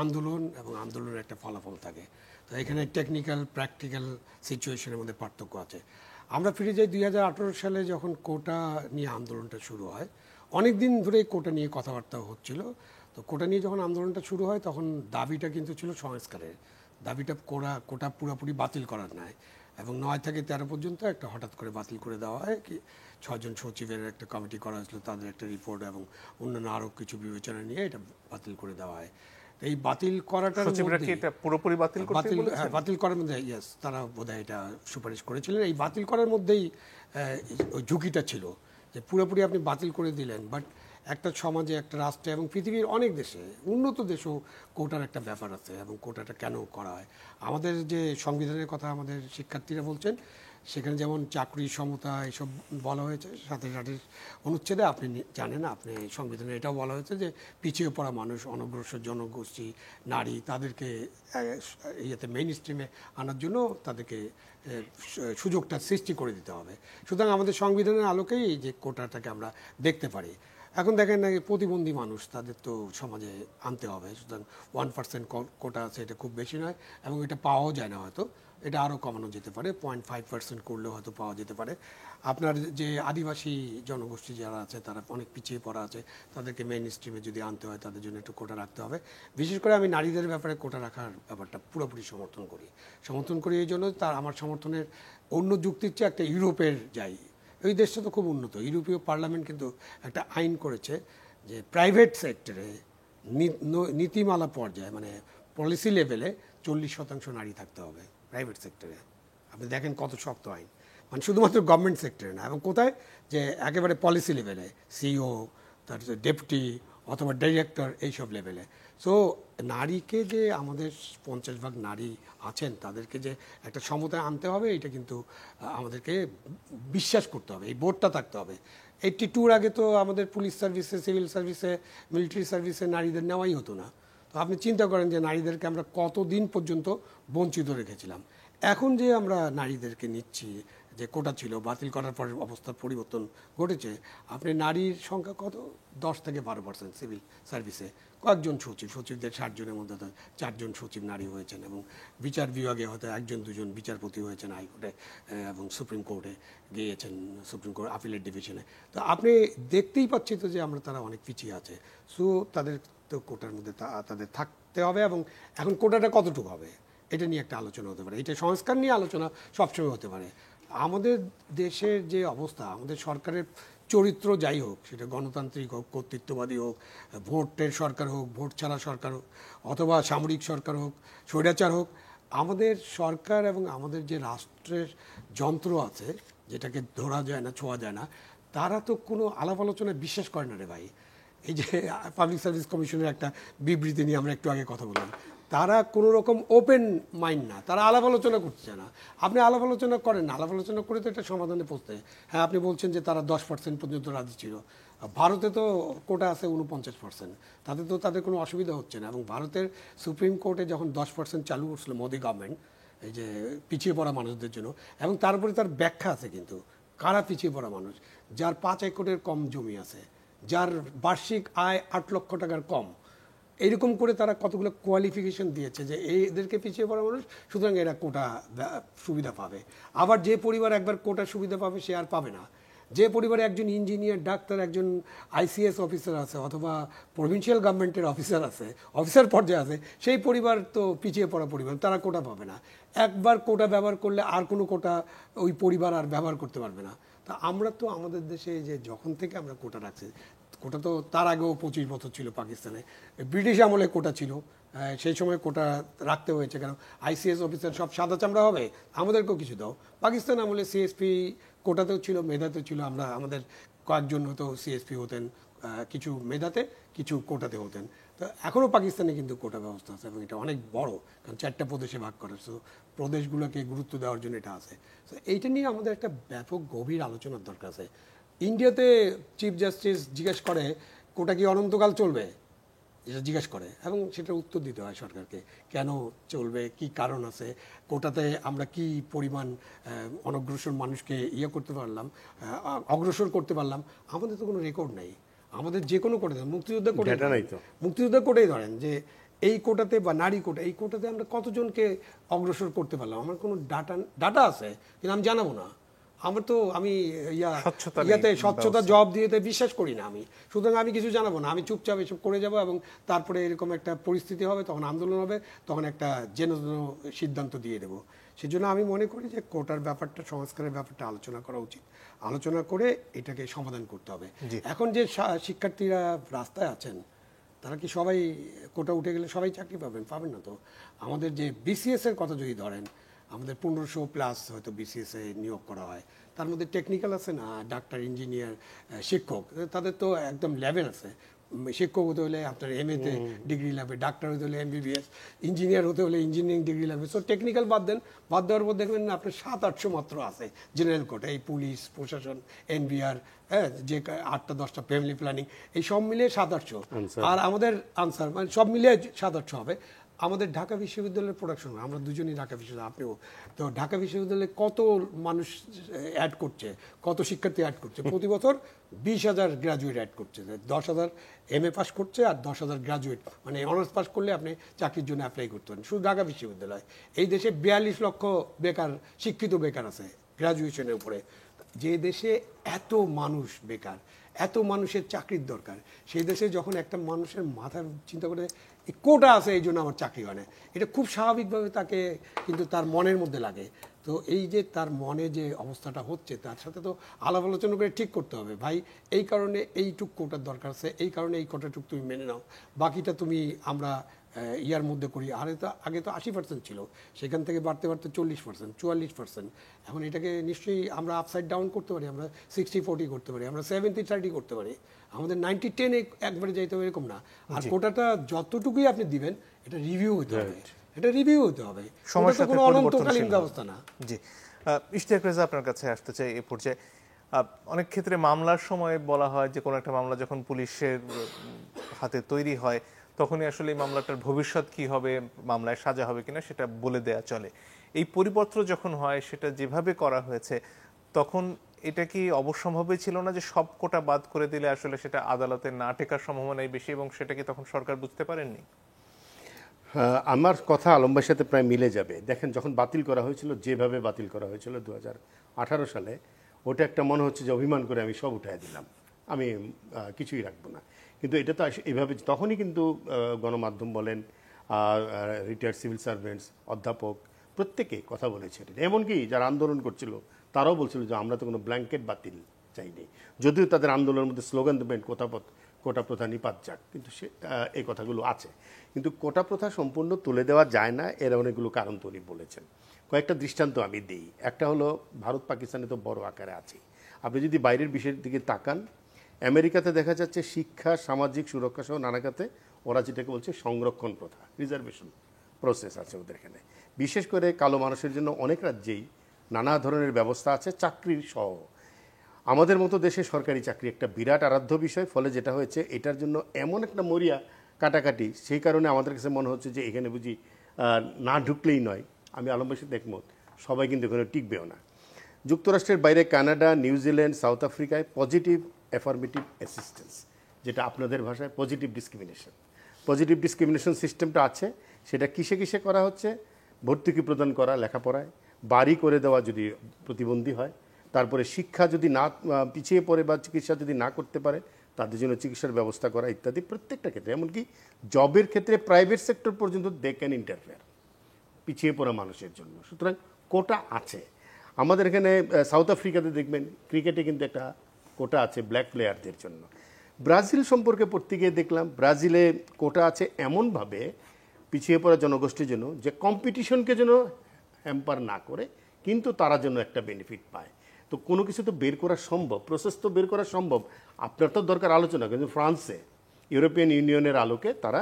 আন্দোলন এবং আন্দোলনের একটা ফলাফল থাকে। তো এখানে টেকনিক্যাল প্র্যাকটিক্যাল সিচুয়েশনের মধ্যে পার্থক্য আছে। আমরা ফিরে যাই 2018 সালে, যখন কোটা নিয়ে আন্দোলনটা শুরু হয়। অনেক দিন ধরে কোটা নিয়ে কথাবার্তা হচ্ছিল। তো কোটা নিয়ে যখন আন্দোলনটা শুরু হয়, তখন দাবিটা কিন্তু ছিল সংস্কারের দাবিটা, কোটা পুরোপুরি বাতিল করার নয়। এবং 9 থেকে 13 পর্যন্ত একটা হঠাৎ করে বাতিল করে দেওয়া হয়। কি 6 জন সচিবের একটা কমিটি করা হয়েছিল, তাদের একটা রিপোর্ট এবং অন্যান্য আরও কিছু বিবেচনা নিয়ে এটা বাতিল করে দেওয়া হয়। এই বাতিল করাটার সচিবরা কি এটা পুরোপুরি বাতিল করতে বলেছেন? বাতিল করার মধ্যে ইয়েস, তারা বোধহয় এটা সুপারিশ করেছিলেন। এই বাতিল করার মধ্যেই ওই ঝুঁকিটা ছিল যে পুরোপুরি আপনি বাতিল করে দিলেন, বাট একটা সমাজে, একটা রাষ্ট্রে এবং পৃথিবীর অনেক দেশে, উন্নত দেশেও কোটার একটা ব্যাপার আছে এবং কোটাটা কেন করা হয়। আমাদের যে সংবিধানের কথা আমাদের শিক্ষার্থীরা বলছেন, সেখানে যেমন চাকরি সমতা এসব বলা হয়েছে 27 অনুচ্ছেদে, আপনি জানেন, আপনি সংবিধানে এটাও বলা হয়েছে যে পিছিয়ে পড়া মানুষ, অনগ্রসর জনগোষ্ঠী, নারী, তাদেরকে ইয়েতে মেইন স্ট্রিমে আনার জন্য তাদেরকে সুযোগটা সৃষ্টি করে দিতে হবে। সুতরাং আমাদের সংবিধানের আলোকেই এই যে কোটাটাকে আমরা দেখতে পারি। এখন দেখেন না, প্রতিবন্ধী মানুষ, তাদের তো সমাজে আনতে হবে। সুতরাং 1% কোটা আছে, এটা খুব বেশি নয় এবং এটা পাওয়াও যায় না, হয়তো এটা আরও কমানো যেতে পারে, 0.5% করলেও হয়তো পাওয়া যেতে পারে। আপনার যে আদিবাসী জনগোষ্ঠী যারা আছে, তারা অনেক পিছিয়ে পড়া আছে, তাদেরকে মেইন স্ট্রিমে যদি আনতে হয়, তাদের জন্য একটু কোটা রাখতে হবে। বিশেষ করে আমি নারীদের ব্যাপারে কোটা রাখার ব্যাপারটা পুরোপুরি সমর্থন করি এই জন্য, তার আমার সমর্থনের অন্য যুক্তির চেয়ে একটা ইউরোপের যাই, ওই দেশটা তো খুব উন্নত। ইউরোপীয় পার্লামেন্ট কিন্তু একটা আইন করেছে যে প্রাইভেট সেক্টরে নীতিমালা পর্যায়ে, মানে পলিসি লেভেলে 40% নারী থাকতে হবে প্রাইভেট সেক্টরে। আপনি দেখেন কত শক্ত আইন, মানে শুধুমাত্র গভর্নমেন্ট সেক্টরে না, এবং কোথায় যে একেবারে পলিসি লেভেলে, সিইও, তারপরে ডেপুটি অথবা ডিরেক্টর, এইসব লেভেলে। সো নারীকে যে আমাদের 50% নারী আছেন, তাদেরকে যে একটা সমতায় আনতে হবে, এটা কিন্তু আমাদেরকে বিশ্বাস করতে হবে, এই বোর্ডটা থাকতে হবে। 82 আগে তো আমাদের পুলিশ সার্ভিসে, সিভিল সার্ভিসে, মিলিটারি সার্ভিসে নারীদের নেওয়াই হতো না। তো আপনি চিন্তা করেন যে নারীদেরকে আমরা কতদিন পর্যন্ত বঞ্চিত রেখেছিলাম। এখন যে আমরা নারীদেরকে নিচ্ছি, যে কোটা ছিল, বাতিল করার পরে অবস্থার পরিবর্তন ঘটেছে। আপনি নারীর সংখ্যা কত, 10 থেকে 12% সিভিল সার্ভিসে, কয়েকজন সচিবদের 60 জনের মধ্যে 4 জন সচিব নারী হয়েছেন, এবং বিচার বিভাগে হয়তো 1-2 বিচারপতি হয়েছেন হাইকোর্টে এবং সুপ্রিম কোর্টে গিয়েছেন, সুপ্রিম কোর্ট আপিলের ডিভিশনে। তো আপনি দেখতেই পাচ্ছি তো যে আমরা, তারা অনেক পিছিয়ে আছে। সো তাদের তো কোটার মধ্যে তাদের থাকতে হবে, এবং এখন কোটাটা কতটুকু হবে এটা নিয়ে একটা আলোচনা হতে পারে, এটা সংস্কার নিয়ে আলোচনা সবসময় হতে পারে। আমাদের দেশের যে অবস্থা, আমাদের সরকারের চরিত্র যাই হোক, সেটা গণতান্ত্রিক হোক, কর্তৃত্ববাদী হোক, ভোটের সরকার হোক, ভোট ছাড়া সরকার হোক, অথবা সামরিক সরকার হোক, স্বৈরাচার হোক, আমাদের সরকার এবং আমাদের যে রাষ্ট্রের যন্ত্র আছে, যেটাকে ধরা যায় না, ছোঁয়া যায় না, তারা তো কোনো আলাপ আলোচনায় বিশ্বাস করে না রে ভাই। এই যে পাবলিক সার্ভিস কমিশনের একটা বিবৃতি নিয়ে আমরা একটু আগে কথা বললাম, তারা কোনো রকম ওপেন মাইন্ড না, তারা আলাপ আলোচনা করতে চায় না। আপনি আলাপ আলোচনা করেন না, আলাপ আলোচনা করে তো একটা সমাধানে পৌঁছতে। হ্যাঁ, আপনি বলছেন যে তারা 10% পর্যন্ত রাজি ছিল। ভারতে তো কোটা আছে 49%, তাতে তো তাদের কোনো অসুবিধা হচ্ছে না। এবং ভারতের সুপ্রিম কোর্টে যখন 10% চালু করছিল মোদি গভর্নমেন্ট, এই যে পিছিয়ে পড়া মানুষদের জন্য, এবং তারপরে তার ব্যাখ্যা আছে কিন্তু, কারা পিছিয়ে পড়া মানুষ, যার 5 একরের কম জমি আছে, যার বার্ষিক আয় 8 লক্ষ টাকার কম, এইরকম করে তারা কতগুলো কোয়ালিফিকেশন দিয়েছে যে এদেরকে পিছিয়ে পড়া মানুষ, সুতরাং এরা কোটা সুবিধা পাবে। আবার যে পরিবার একবার কোটা সুবিধা পাবে, সে আর পাবে না। যে পরিবারে একজন ইঞ্জিনিয়ার, ডাক্তার, একজন আইসিএস অফিসার আছে, অথবা প্রভিন্সিয়াল গভর্নমেন্টের অফিসার আছে, অফিসার পর্যায়ে আছে, সেই পরিবার তো পিছিয়ে পড়া পরিবার, তারা কোটা পাবে না। একবার কোটা ব্যবহার করলে আর কোনো কোটা ওই পরিবার আর ব্যবহার করতে পারবে না। তা আমরা তো আমাদের দেশে যে যখন থেকে আমরা কোটা রাখছি, কোটা তো তার আগেও 25 বছর ছিল পাকিস্তানে, ব্রিটিশ আমলে কোটা ছিল, সেই সময় কোটা রাখতে হয়েছে। কেন, আইসিএস অফিসার সব সাদা চামড়া হবে, আমাদেরকেও কিছু দাও। পাকিস্তান আমলে সিএসপি কোটাতেও ছিল, মেধাতেও ছিল। আমাদের কয়েকজন হয়তো সিএসপি হতেন, কিছু মেধাতে, কিছু কোটাতে হতেন। তো এখনও পাকিস্তানে কিন্তু কোটা ব্যবস্থা আছে, এবং এটা অনেক বড়, কারণ 4টা প্রদেশে ভাগ করে। সো প্রদেশগুলোকে গুরুত্ব দেওয়ার জন্য এটা আছে। তো এইটা নিয়ে আমাদের একটা ব্যাপক গভীর আলোচনার দরকার আছে। ইন্ডিয়াতে চিফ জাস্টিস জিজ্ঞেস করে কোটা কি অনন্তকাল চলবে, এটা জিজ্ঞেস করে, এবং সেটার উত্তর দিতে হয় সরকারকে, কেন চলবে, কি কারণ আছে, কোটাতে আমরা কি পরিমাণ অনগ্রসর মানুষকে করতে পারলাম, অগ্রসর করতে পারলাম। আমাদের তো কোনো রেকর্ড নেই। আমাদের যে কোনো কোটা, মুক্তিযুদ্ধের কোটাই ধরেন যে এই কোটাতে বা নারী কোটা, এই কোটাতে আমরা কতজনকে অগ্রসর করতে পারলাম, আমার কোনো ডাটা আছে, কিন্তু আমি জানাবো না। আমি স্বচ্ছতা জব দিয়ে বিশ্বাস করি না আমি, সুতরাং আমি কিছু জানাবো না, আমি চুপচাপ এসব করে যাব, এবং তারপরে এরকম একটা পরিস্থিতি হবে, তখন আন্দোলন হবে, তখন একটা যেন সিদ্ধান্ত দিয়ে দেবো। সেজন্য আমি মনে করি যে কোটার ব্যাপারটা, সংস্কারের ব্যাপারটা আলোচনা করা উচিত, আলোচনা করে এটাকে সমাধান করতে হবে। এখন যে শিক্ষার্থীরা রাস্তায় আছেন, তারা কি সবাই কোটা উঠে গেলে সবাই চাকরি পাবেন? পাবেন না তো। আমাদের যে বিসিএস এর কথা যদি ধরেন, আমাদের 1500+ হয়তো বিসিএস এ নিয়োগ করা হয়, তার মধ্যে টেকনিক্যাল আছে না, ডাক্তার, ইঞ্জিনিয়ার, শিক্ষক, তাদের তো একদম লেভেল আছে। শিক্ষক হতে হলে আপনার MA-তে ডিগ্রি লাগবে, ডাক্তার হতে হলে MBBS, ইঞ্জিনিয়ার হতে হলে ইঞ্জিনিয়ারিং ডিগ্রি লাগবে। সো টেকনিক্যাল বাদ দেন, বাদ দেওয়ার পর দেখবেন না আপনার 700-800 মাত্র আছে জেনারেল কোটা। এই পুলিশ প্রশাসন, NBR, হ্যাঁ, যে 8টা-10টা ফ্যামিলি প্ল্যানিং, এই সব মিলিয়ে 700-800। আর আমাদের আনসার মানে সব মিলিয়ে 700-800 হবে। আমাদের ঢাকা বিশ্ববিদ্যালয়ের প্রোডাকশন, আমরা দুজনই ঢাকা বিশ্ববিদ্যালয়, আপনিও তো ঢাকা বিশ্ববিদ্যালয়ে কত মানুষ অ্যাড করছে, কত শিক্ষার্থী অ্যাড করছে প্রতি বছর? 20,000 গ্রাজুয়েট অ্যাড করছে। 10,000 MA পাস করছে আর 10,000 গ্রাজুয়েট, মানে অনার্স পাস করলে আপনি চাকরির জন্য অ্যাপ্লাই করতে পারেন শুধু ঢাকা বিশ্ববিদ্যালয়। এই দেশে 42 লক্ষ বেকার, শিক্ষিত বেকার আছে গ্রাজুয়েশনের উপরে। যে দেশে এত মানুষ বেকার, এত মানুষের চাকরির দরকার, সেই দেশে যখন একটা মানুষের মাথার চিন্তা করে কোটা আছে এই জন্য আমার চাকরি হয় না, এটা খুব স্বাভাবিকভাবে তাকে কিন্তু তার মনের মধ্যে লাগে। তো এই যে তার মনে যে অবস্থাটা হচ্ছে, তার সাথে তো আলাপ আলোচনা করে ঠিক করতে হবে, ভাই এই কারণে এইটুক কোটার দরকার আছে, এই কারণে এই কোটাটুক তুমি মেনে নাও, বাকিটা তুমি আমরা ইয়ার মধ্যে করি। আগে তো 80% ছিল, সেখান থেকে বাড়তে বাড়তে 40%, 44%। এখন এটাকে নিশ্চয়ই আমরা আপসাইড ডাউন করতে পারি, আমরা 60-40 করতে পারি, আমরা 70-30 করতে পারি, আমাদের 90-10 একবারে যাইতে হবে এরকম না। আর কোটাটা যতটুকুই আপনি দিবেন এটা রিভিউ হতে হবে, এটা রিভিউ হতে হবে, সমস্যা কোনো অনন্তকালীন ব্যবস্থা না। জি, ইশতিয়াক রেজা আপনার কাছে আসতে চাই এই পর্যায়ে। অনেক ক্ষেত্রে মামলার সময় বলা হয় যে কোনো একটা মামলা যখন পুলিশের হাতে তৈরি হয় তখনই আসলে এই মামলাটার ভবিষ্যৎ কি হবে, মামলায় সাজা হবে কিনা সেটা বলে দেয়া চলে। এই পরিপত্র যখন হয় সেটা যেভাবে করা হয়েছে, তখন এটা কি অবশ্যম্ভাবী ছিল না যে সব কোটা বাদ করে দিলে আসলে সেটা আদালতে না টেকার সম্ভাবনাই বেশি, এবং সেটা কি তখন সরকার বুঝতে পারেননি? আমার কথা আলম ভাইয়ের সাথে প্রায় মিলে যাবে। দেখেন, যখন বাতিল করা হয়েছিল, যেভাবে বাতিল করা হয়েছিল 2018 সালে, ওটা একটা মনে হচ্ছে যে অভিমান করে আমি সব উঠাই দিলাম, আমি কিছুই রাখবো না। কিন্তু এটা তো এইভাবে, তখনই কিন্তু গণমাধ্যম বলেন, রিটায়ার্ড সিভিল সার্ভেন্টস, অধ্যাপক, প্রত্যেকে কথা বলেছেন। এমনকি যারা আন্দোলন করছিল তারাও বলছিল যে আমরা তো কোনো ব্ল্যাঙ্কেট বাতিল চাইনি, যদিও তাদের আন্দোলনের মধ্যে স্লোগান দেবেন কোটা প্রথা নিপাত যাক, কিন্তু সে এই কথাগুলো আছে। কিন্তু কোটা প্রথা সম্পূর্ণ তুলে দেওয়া যায় না, এর অনেকগুলো কারণ তো উনি বলেছেন। কয়েকটা দৃষ্টান্ত আমি দিই। একটা হলো, ভারত পাকিস্তানে তো বড় আকারে আছে, আপনি যদি বাইরের বিষয়ের দিকে তাকান, আমেরিকাতে দেখা যাচ্ছে শিক্ষা, সামাজিক সুরক্ষা সহ নানা খাতে ওরা যেটাকে বলছে সংরক্ষণ প্রথা, রিজার্ভেশন প্রসেস আছে ওদের এখানে। বিশেষ করে কালো মানুষের জন্য অনেক রাজ্যেই নানা ধরনের ব্যবস্থা আছে, চাকরির সহ। আমাদের মতো দেশে সরকারি চাকরি একটা বিরাট আরাধ্য বিষয়, ফলে যেটা হয়েছে এটার জন্য এমন একটা মরিয়া কাটাকাটি, সেই কারণে আমাদের কাছে মনে হচ্ছে যে এখানে বুঝি না ঢুকলেই নয়। আমি আলম ভাইয়ের সাথে একমত, সবাই কিন্তু এখানে টিকবেও না। যুক্তরাষ্ট্রের বাইরে কানাডা, নিউজিল্যান্ড, সাউথ আফ্রিকায় পজিটিভ অ্যাফার্মেটিভ অ্যাসিস্ট্যান্স, যেটা আপনাদের ভাষায় পজিটিভ ডিসক্রিমিনেশন সিস্টেমটা আছে। সেটা কিসে কিসে করা হচ্ছে? ভর্তুকি প্রদান করা লেখাপড়ায়, বাড়ি করে দেওয়া যদি প্রতিবন্ধী হয়, তারপরে শিক্ষা যদি না পিছিয়ে পড়ে বা চিকিৎসা যদি না করতে পারে তাদের জন্য চিকিৎসার ব্যবস্থা করা ইত্যাদি। প্রত্যেকটা ক্ষেত্রে, এমনকি জবের ক্ষেত্রে প্রাইভেট সেক্টর পর্যন্ত দে ক্যান ইন্টারফেয়ার পিছিয়ে পড়া মানুষের জন্য। সুতরাং কোটা আছে। আমাদের এখানে সাউথ আফ্রিকাতে দেখবেন ক্রিকেটে কিন্তু একটা কোটা আছে ব্ল্যাক প্লেয়ারদের জন্য। ব্রাজিল সম্পর্কে পড়তে গিয়ে দেখলাম ব্রাজিলে কোটা আছে এমনভাবে পিছিয়ে পড়া জনগোষ্ঠীর জন্য যে কম্পিটিশনকে যেন হ্যাম্পার না করে, কিন্তু তারা যেন একটা বেনিফিট পায়। তো কোনো কিছু তো বের করা সম্ভব, প্রসেস তো বের করা সম্ভব। আপনার তো দরকার আলোচনা। কিন্তু ফ্রান্সে ইউরোপিয়ান ইউনিয়নের আলোকে তারা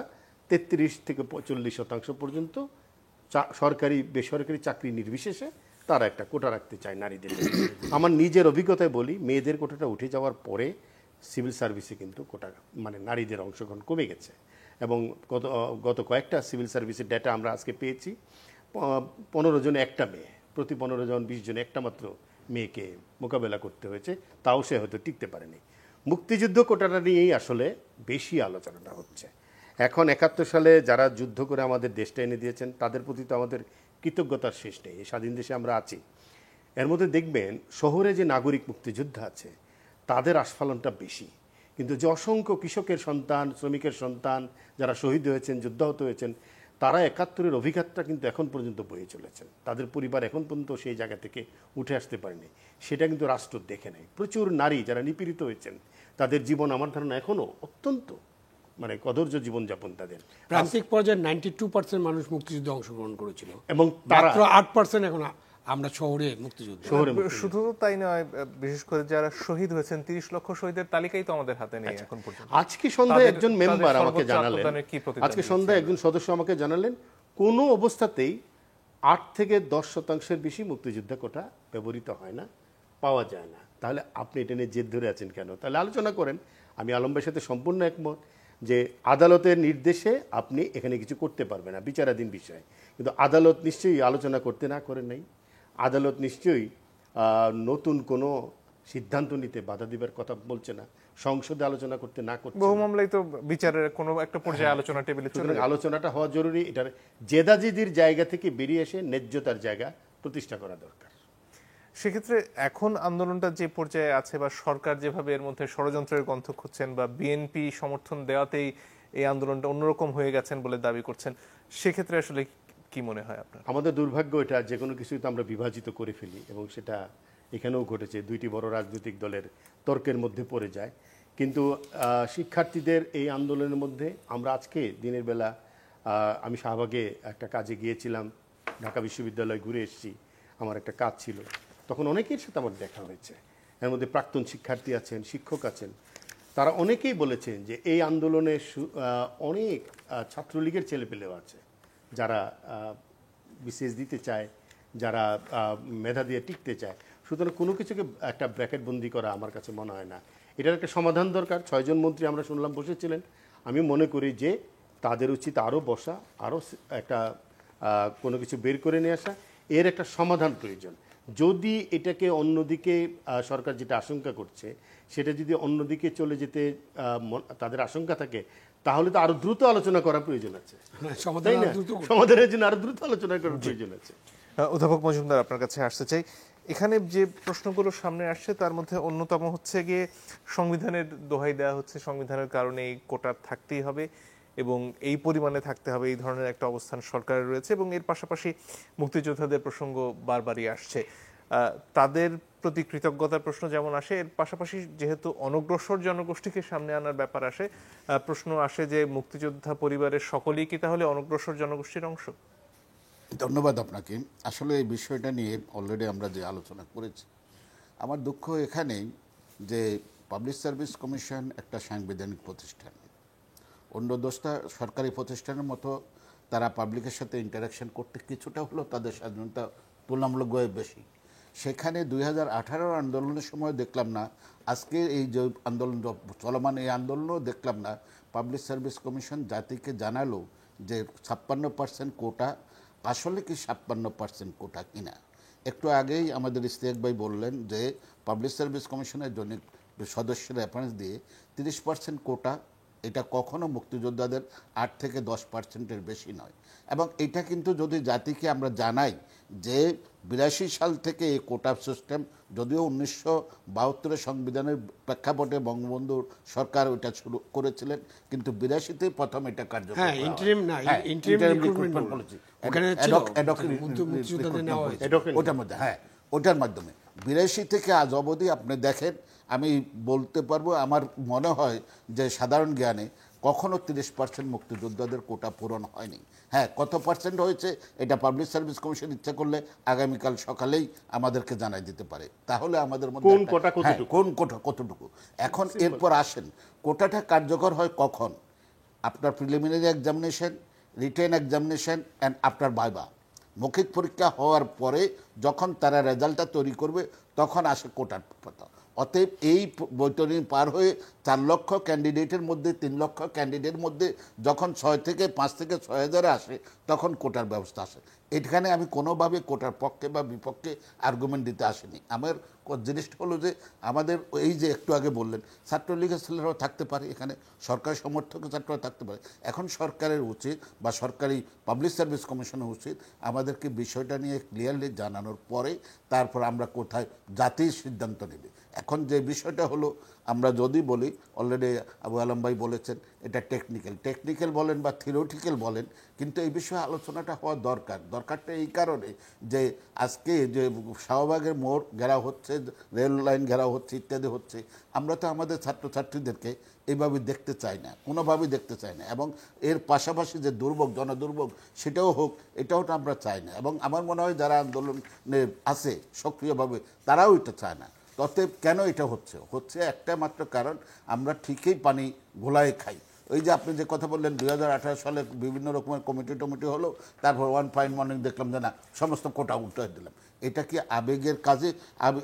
33 থেকে 40% পর্যন্ত সরকারি বেসরকারি চাকরি নির্বিশেষে তারা একটা কোটা রাখতে চায় নারীদের। আমার নিজের অভিজ্ঞতায় বলি, মেয়েদের কোটাটা উঠে যাওয়ার পরে সিভিল সার্ভিসে কিন্তু কোটা মানে নারীদের অংশগ্রহণ কমে গেছে। এবং গত কয়েকটা সিভিল সার্ভিসের ডেটা আমরা আজকে পেয়েছি, 15 জনে একটা মেয়ে, প্রতি 15 জন 20 জনে একটা মাত্র মেয়েকে মোকাবেলা করতে হয়েছে, তাও সে হয়তো টিকতে পারেনি। মুক্তিযুদ্ধ কোটাটা নিয়েই আসলে বেশি আলোচনাটা হচ্ছে এখন। 71 সালে যারা যুদ্ধ করে আমাদের দেশটা এনে দিয়েছেন তাদের প্রতি তো আমাদের কৃতজ্ঞতার শেষ নেই। এই স্বাধীন দেশে আমরা আছি। এর মধ্যে দেখবেন শহরে যে নাগরিক মুক্তিযোদ্ধা আছে তাদের আস্ফালনটা বেশি, কিন্তু যে অসংখ্য কৃষকের সন্তান, শ্রমিকের সন্তান যারা শহীদ হয়েছেন, যুদ্ধাহত হয়েছেন, তারা 71-এর অভিঘাতটা কিন্তু এখন পর্যন্ত বয়ে চলেছেন। তাদের পরিবার এখন পর্যন্ত সেই জায়গা থেকে উঠে আসতে পারেনি, সেটা কিন্তু রাষ্ট্র দেখে নেয়। প্রচুর নারী যারা নিপীড়িত হয়েছেন তাদের জীবন আমার ধারণা এখনও অত্যন্ত মানে কদর্য জীবনযাপন তাদের। প্রান্তিক পর্যায়ে 92% মানুষ মুক্তিযুদ্ধে অংশগ্রহণ করেছিল এবং তারা মাত্র 8% এখন আমরা শহরে মুক্তিযুদ্ধ। শুধু তাই নয়, বিশেষ করে যারা শহীদ হয়েছেন 30 লক্ষ শহীদের তালিকাই তো আমাদের হাতে নেই এখন পর্যন্ত। আজকে সন্ধ্যায় একজন মেম্বার আমাকে জানালেন, আজকে সন্ধ্যায় একজন সদস্য আমাকে জানালেন কোনো অবস্থাতেই 8 থেকে 10% বেশি মুক্তিযোদ্ধা কোটা ব্যবহৃত হয় না, পাওয়া যায় না। তাহলে আপনি এটা নিয়ে জেদ ধরে আছেন কেন? তাহলে আলোচনা করেন। আমি আলম ভাইয়ের সাথে সম্পূর্ণ একমত যে আদালতের নির্দেশে আপনি এখানে কিছু করতে পারবেন না, বিচারাধীন বিষয়। কিন্তু আদালত নিশ্চয়ই আলোচনা করতে না করে নাই, আদালত নিশ্চয়ই নতুন কোনো সিদ্ধান্ত নিতে বাধা দিবার কথা বলছে না, সংসদে আলোচনা করতে না করছে। বহু মামলাই তো বিচারের কোনো একটা পর্যায়ে আলোচনা টেবিলে চলে যায়। আলোচনাটা হওয়া জরুরি। এটার জেদাজেদির জায়গা থেকে বেরিয়ে এসে ন্যায্যতার জায়গা প্রতিষ্ঠা করা দরকার। সেক্ষেত্রে এখন আন্দোলনটা যে পর্যায়ে আছে বা সরকার যেভাবে এর মধ্যে ষড়যন্ত্রের গন্ধ খুঁজছেন বা বিএনপি সমর্থন দেওয়াতেই এই আন্দোলনটা অন্যরকম হয়ে গেছেন বলে দাবি করছেন, সেক্ষেত্রে আসলে কি মনে হয় আপনার? আমাদের দুর্ভাগ্য এটা, যে কোনো কিছুই তো আমরা বিভাজিত করে ফেলি এবং সেটা এখানেও ঘটেছে। দুইটি বড় রাজনৈতিক দলের তর্কের মধ্যে পড়ে যায়। কিন্তু শিক্ষার্থীদের এই আন্দোলনের মধ্যে আমরা আজকে দিনের বেলা আমি শাহবাগে একটা কাজে গিয়েছিলাম, ঢাকা বিশ্ববিদ্যালয়ে ঘুরে এসেছি, আমার একটা কাজ ছিল, তখন অনেকের সাথে আমার দেখা হয়েছে। এর মধ্যে প্রাক্তন শিক্ষার্থী আছেন, শিক্ষক আছেন, তারা অনেকেই বলেছেন যে এই আন্দোলনে অনেক ছাত্রলীগের ছেলেপেলেও আছে যারা বিশেষ দিতে চায়, যারা মেধা দিয়ে টিকতে চায়। সুতরাং কোনো কিছুকে একটা ব্র্যাকেট বন্দি করা আমার কাছে মনে হয় না। এটার একটা সমাধান দরকার। 6 জন মন্ত্রী আমরা শুনলাম বসেছিলেন। আমি মনে করি যে তাদের উচিত আরও বসা, আরও একটা কোনো কিছু বের করে নিয়ে আসা, এর একটা সমাধান প্রয়োজন। যদি এটাকে অন্যদিকে সরকার যেটা আশঙ্কা করছে সেটা যদি অন্যদিকে চলে যেতে তাদের আশঙ্কা থাকে, তাহলে তো আরো দ্রুত আলোচনা করার প্রয়োজন আছে। সমাধানের জন্য আরো দ্রুত আলোচনা করার প্রয়োজন আছে। অধ্যাপক মজুমদার, আপনার কাছে আসতে চাই। এখানে যে প্রশ্নগুলো সামনে আসছে তার মধ্যে অন্যতম হচ্ছে গিয়ে সংবিধানের দোহাই দেওয়া হচ্ছে, সংবিধানের কারণে এই কোটা থাকতেই হবে এবং এই পরিমাণে থাকতে হবে, এই ধরনের একটা অবস্থান সরকারের রয়েছে। এবং এর পাশাপাশি মুক্তিযোদ্ধাদের প্রসঙ্গ বারবারই আসছে, তাদের প্রতি কৃতজ্ঞতার প্রশ্ন যেমন আসে, এর পাশাপাশি যেহেতু অনগ্রসর জনগোষ্ঠীকে সামনে আনার ব্যাপার আসে, প্রশ্ন আসে যে মুক্তিযোদ্ধা পরিবারের সকলেই কি তাহলে অনগ্রসর জনগোষ্ঠীর অংশ? ধন্যবাদ আপনাকে। আসলে এই বিষয়টা নিয়ে অলরেডি আমরা যে আলোচনা করেছি, আমার দুঃখ এখানেই যে পাবলিক সার্ভিস কমিশন একটা সাংবিধানিক প্রতিষ্ঠান, অন্য 10টা সরকারি প্রতিষ্ঠানের মতো তারা পাবলিকের সাথে ইন্টারাকশন করতে কিছুটা হলেও তাদের স্বাধীনতা তুলনামূলকভাবে বেশি। সেখানে 2018 আন্দোলনের সময় দেখলাম না, আজকে এই যে আন্দোলন চলমান এই আন্দোলনও দেখলাম না পাবলিক সার্ভিস কমিশন জাতিকে জানালো যে 56% কোটা আসলে কি 56% কোটা কিনা। একটু আগেই আমাদের ইস্তেক ভাই বললেন যে পাবলিক সার্ভিস কমিশনের জন্য সদস্যের রেফারেন্স দিয়ে 30% কোটা, এটা কখনো মুক্তিযোদ্ধাদের 8 থেকে 10%-এর বেশি নয়। এবং এটা কিন্তু যদি জাতিকে আমরা জানাই যে 82 সাল থেকে এই কোটা সিস্টেম, যদিও 1972 সংবিধানের প্রেক্ষাপটে বঙ্গবন্ধু সরকার ওইটা শুরু করেছিলেন, কিন্তু 82-তে প্রথম এটা কার্যকর হয়। ওটার মাধ্যমে 82 থেকে আজ অবধি আপনি দেখেন, আমি বলতে পারবো আমার মনে হয় যে সাধারণ জ্ঞানে কখনো 30% মুক্তিযোদ্ধাদের কোটা পূরণ হয়নি। হ্যাঁ, কত পার্সেন্ট হয়েছে এটা পাবলিক সার্ভিস কমিশন ইচ্ছা করলে আগামীকাল সকালেই আমাদেরকে জানাই দিতে পারে। তাহলে আমাদের মধ্যে কোন কোটা কতটুকু। এখন এরপর আসেন, কোটাটা কার্যকর হয় কখন? আপনার preliminary examination, written examination and after viva, মৌখিক পরীক্ষা হওয়ার পরে যখন তারা রেজাল্টটা তৈরি করবে তখন আসে কোটার কথা। অতএব এই বৈতরণী পার হয়ে 4 লক্ষ ক্যান্ডিডেটের মধ্যে 3 লক্ষ ক্যান্ডিডেটের মধ্যে যখন 5 থেকে 6,000 আসে তখন কোটার ব্যবস্থা আসে। এখানে আমি কোনোভাবে কোটার পক্ষে বা বিপক্ষে আর্গুমেন্ট দিতে আসিনি। আমার জিনিসটা হলো যে আমাদের এই যে একটু আগে বললেন ছাত্রলীগের ছেলেরাও থাকতে পারে, এখানে সরকারি সমর্থক ছাত্ররা থাকতে পারে। এখন সরকারের উচিত বা সরকারি পাবলিক সার্ভিস কমিশনের উচিত আমাদেরকে বিষয়টা নিয়ে ক্লিয়ারলি জানানোর পরে তারপর আমরা কোথায় জাতির সিদ্ধান্ত নেবে। এখন যে বিষয়টা হলো আমরা যদি বলি, অলরেডি আবু আলম ভাই বলেছেন এটা টেকনিক্যাল বলেন বা থিওরিটিক্যাল বলেন, কিন্তু এই বিষয়ে আলোচনাটা হওয়া দরকারটা এই কারণে যে আজকে যে শাহবাগের মোড় ঘেরাও হচ্ছে, রেল লাইন ঘেরাও হচ্ছে, ইত্যাদি হচ্ছে, আমরা তো আমাদের ছাত্রছাত্রীদেরকে এইভাবে দেখতে চাই না, কোনোভাবেই দেখতে চাই না, এবং এর পাশাপাশি যে জনদুর্ভোগ সেটাও হোক, এটাও তো আমরা চাই না। এবং আমার মনে হয় যারা আন্দোলনে আছে সক্রিয়ভাবে তারাও এটা চায় না। অতএব কেন এটা হচ্ছে একটা মাত্র কারণ, আমরা ঠিকই পানি ঘোলায় খাই। ওই যে আপনি যে কথা বললেন 2018 সালে বিভিন্ন রকমের কমিটি হলো, তারপর ওয়ান ফাইন মর্নিং দেখলাম যে না সমস্ত কোটা উল্টে দিলাম। এটা কি আবেগের কাজে?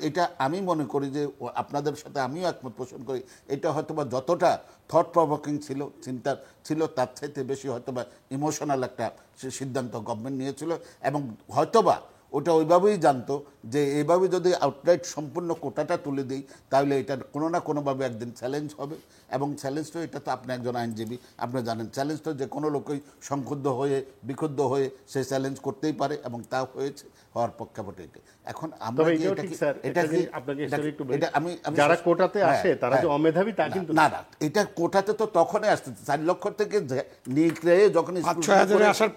এটা আমি মনে করি যে আপনাদের সাথে আমিও একমত পোষণ করি, এটা হয়তোবা যতটা থট প্রভোকিং চিন্তা ছিল তার চাইতে বেশি হয়তোবা ইমোশনাল একটা সিদ্ধান্ত গভর্নমেন্ট নিয়েছিল, এবং হয়তোবা ওটা ওইভাবেই জানতো যে এইভাবে যদি আউটরাইট সম্পূর্ণ কোটাটা তুলে দিই তাহলে এটা কোনো না কোনোভাবে একদিন চ্যালেঞ্জ হবে, এবং চ্যালেঞ্জ তো এটা তো আপনি একজন আইনজীবী, আপনি জানেন চ্যালেঞ্জ তো যে কোনো লোকই সংক্ষুব্ধ হয়ে বিক্ষুব্ধ হয়ে সে চ্যালেঞ্জ করতেই পারে, এবং তা হয়েছে, হওয়ার প্রেক্ষাপটে এটা। এখন আমরা যারা কোটাতে আসে তারা যে অমেধাবী তা কিন্তু না, এটা কোটাতে তো তখনই আসতে 4 লক্ষ থেকে নিয়ে যখন আসার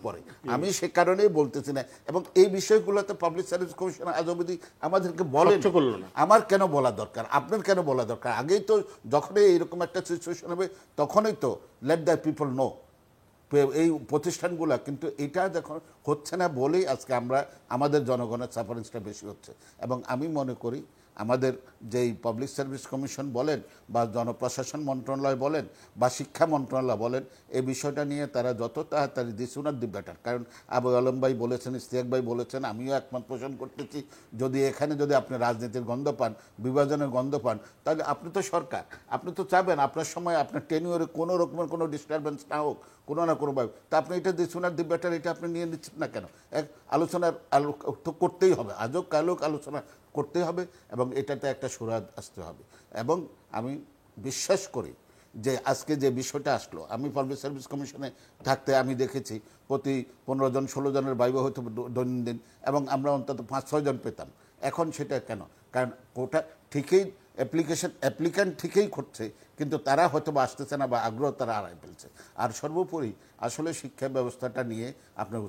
পরে আমি সে কারণেই বলতেছি না। এবং এই বিষয়গুলোতে পাবলিক সার্ভিস কমিশন আজ অবধি আমাদেরকে বলে না। আমার কেন বলা দরকার, আপনার কেন বলা দরকার? আগেই তো যখনই এইরকম একটা সিচুয়েশন হবে তখনই তো লেট দ্য পিপল নো এই প্রতিষ্ঠানগুলো। কিন্তু এটা যখন হচ্ছে না বলেই আজকে আমাদের জনগণের সাফারেন্সটা বেশি হচ্ছে। এবং আমি মনে করি আমাদের যেই পাবলিক সার্ভিস কমিশন বলেন বা জনপ্রশাসন মন্ত্রণালয় বলেন বা শিক্ষা মন্ত্রণালয় বলেন, এই বিষয়টা নিয়ে তারা যত তাড়াতাড়ি দি সুনার দি বেটার। কারণ আবু আলম ভাই বলেছেন, ইস্তিয়াক ভাই বলেছেন, আমিও একমত পোষণ করতেছি, যদি আপনি রাজনীতির গন্ধ পান, বিভাজনের গন্ধ পান, তাহলে আপনি তো সরকার, আপনি তো চাবেন আপনার সময় আপনার টেনিওরে কোনো রকমের কোনো ডিস্টারবেন্স না হোক কোনো না কোনোভাবে। তা আপনি এটা দি সুনার দি বেটার এটা আপনি নিয়ে নিচ্ছেন না কেন? এক আলোচনার তো করতেই হবে, আজও কালোক আলোচনা করতে হবে, এবং এটাতে একটা সুরাদ আসতে হবে। এবং আমি বিশ্বাস করি যে আজকে যে বিষয়টা আসলো, আমি পাবলিক সার্ভিস কমিশনে থাকতে আমি দেখেছি প্রতি 15 জন 16 জনের বাইবা হতো দৈনন্দিন, এবং আমরা অন্তত 5-6 জন পেতাম। এখন সেটা কেন? কারণ ওটা ঠিকই অ্যাপ্লিক্যান্ট ঠিকই করছে, কিন্তু তারা হয়তো বা আসতেছে না বা আগ্রহ তারা হারাই ফেলছে। আর সর্বোপরি আসলে শিক্ষা ব্যবস্থাটা নিয়ে আপনার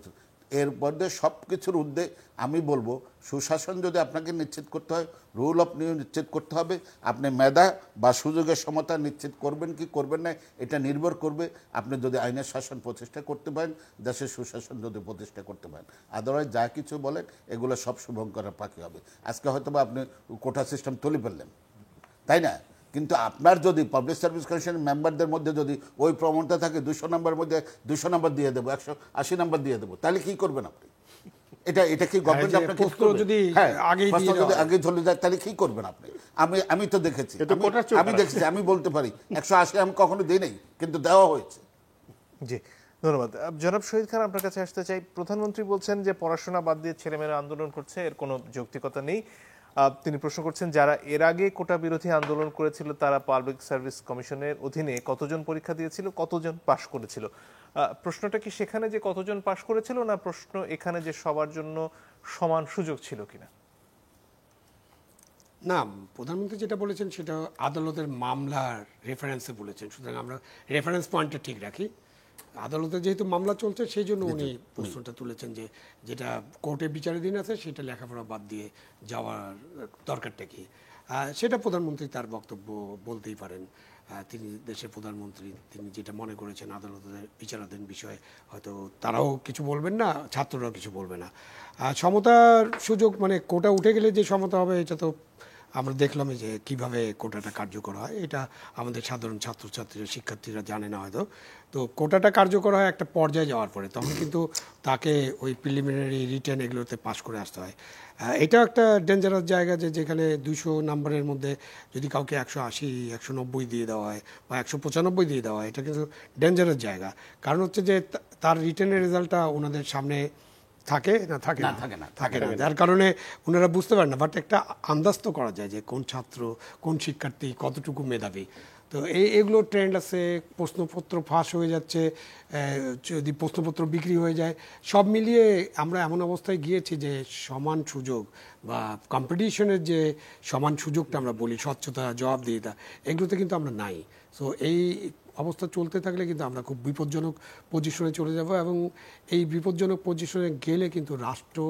এর মধ্যে সব কিছুর ঊর্ধ্বে আমি বলবো সুশাসন যদি আপনাকে নিশ্চিত করতে হয়, রুল অফ নিয়ম নিশ্চিত করতে হবে, আপনি মেধা বা সুযোগের সমতা নিশ্চিত করবেন কি করবেন না এটা নির্ভর করবে আপনি যদি আইনের শাসন প্রতিষ্ঠা করতে পারেন, দেশের সুশাসন যদি প্রতিষ্ঠা করতে পারেন। আদারওয়াইজ যা কিছু বলেন এগুলো সব শুভঙ্করের পাখি হবে। আজকে হয়তো বা আপনি কোটা সিস্টেম তুলে ফেললেন, তাই না? কিন্তু আপনার যদি পাবলিক সার্ভিস কমিশনের মেম্বারদের মধ্যে যদি ওই প্রবণতা থাকে 200 নম্বর মধ্যে 200 নম্বর দিয়ে দেবো, 180 নম্বর দিয়ে দেবো, তাহলে কি করবেন আপনি? এটা কি গভর্নমেন্ট আপনাকে যদি আগে চলে যায় তাহলে কি করবেন আপনি? আমি তো দেখেছি, আমি বলতে পারি 180 আমি কখনো দিই নাই, কিন্তু দেওয়া হয়েছে। জি ধন্যবাদ। জনাব শহীদ খান, আপনার কাছে আসতে চাই। প্রধানমন্ত্রী বলছেন যে পড়াশোনা বাদ দিয়ে ছেলেমেয়েরা আন্দোলন করছে, এর কোনো যৌক্তিকতা নেই। তিনি প্রশ্ন করছেন যারা এর আগে কোটা বিরোধী আন্দোলন করেছিল তারা পাবলিক সার্ভিস কমিশনের অধীনে কতজন পরীক্ষা দিয়েছিল, কতজন পাশ করেছিল? প্রশ্নটা কি সেখানে যে কতজন পাশ করেছিল, না প্রশ্ন এখানে যে সবার জন্য সমান সুযোগ ছিল কিনা? না, প্রধানমন্ত্রী যেটা বলেছেন সেটা আদালতের মামলার রেফারেন্সে বলেছেন, সুতরাং আমরা রেফারেন্স পয়েন্টটা ঠিক রাখি। আদালতে যেহেতু মামলা চলছে সেই জন্য উনি প্রশ্নটা তুলেছেন যে যেটা কোর্টে বিচারাধীন আছে সেটা লেখাপড়া বাদ দিয়ে যাওয়ার দরকারটা কি, সেটা প্রধানমন্ত্রী তার বক্তব্য বলতেই পারেন। তিনি দেশের প্রধানমন্ত্রী, তিনি যেটা মনে করেছেন আদালতের বিচারাধীন বিষয়ে হয়তো তারাও কিছু বলবেন না, ছাত্ররাও কিছু বলবে না। সমতার সুযোগ মানে কোটা উঠে গেলে যে সমতা হবে এটা তো আমরা দেখলাম যে কিভাবে কোটাটা কার্যকর হয়, এটা আমাদের সাধারণ ছাত্রছাত্রীরা শিক্ষার্থীরা জানে না হয়তো। তো কোটাটা কার্যকর হয় একটা পর্যায়ে যাওয়ার পরে, তখন কিন্তু তাকে ওই প্রিলিমিনারি রিটেন এগুলোতে পাস করে আসতে হয়। এটা একটা ডেঞ্জারাস জায়গা যে যেখানে 200 নম্বরের মধ্যে যদি কাউকে 180, 190 দিয়ে দেওয়া হয় বা 195 দিয়ে দেওয়া হয়, এটা কিন্তু ডেঞ্জারাস জায়গা। কারণ হচ্ছে যে তার রিটেনের রেজাল্টটা ওনাদের সামনে থাকে না, যার কারণে ওনারা বুঝতে পারেন না। বাট একটা আন্দাজ তো করা যায় যে কোন ছাত্র কোন শিক্ষার্থী কতটুকু মেধাবী। তো এগুলো ট্রেন্ড আছে, প্রশ্নপত্র ফাঁস হয়ে যাচ্ছে, যদি প্রশ্নপত্র বিক্রি হয়ে যায়, সব মিলিয়ে আমরা এমন অবস্থায় গিয়েছি যে সমান সুযোগ বা কম্পিটিশনের যে সমান সুযোগটা আমরা বলি, স্বচ্ছতা, জবাবদিহিতা, এগুলোতে কিন্তু আমরা নাই। সো এই অবস্থা চলতে থাকলে কিন্তু আমরা খুব বিপজ্জনক পজিশনে চলে যাব, এবং এই বিপজ্জনক পজিশনে গেলে কিন্তু রাষ্ট্র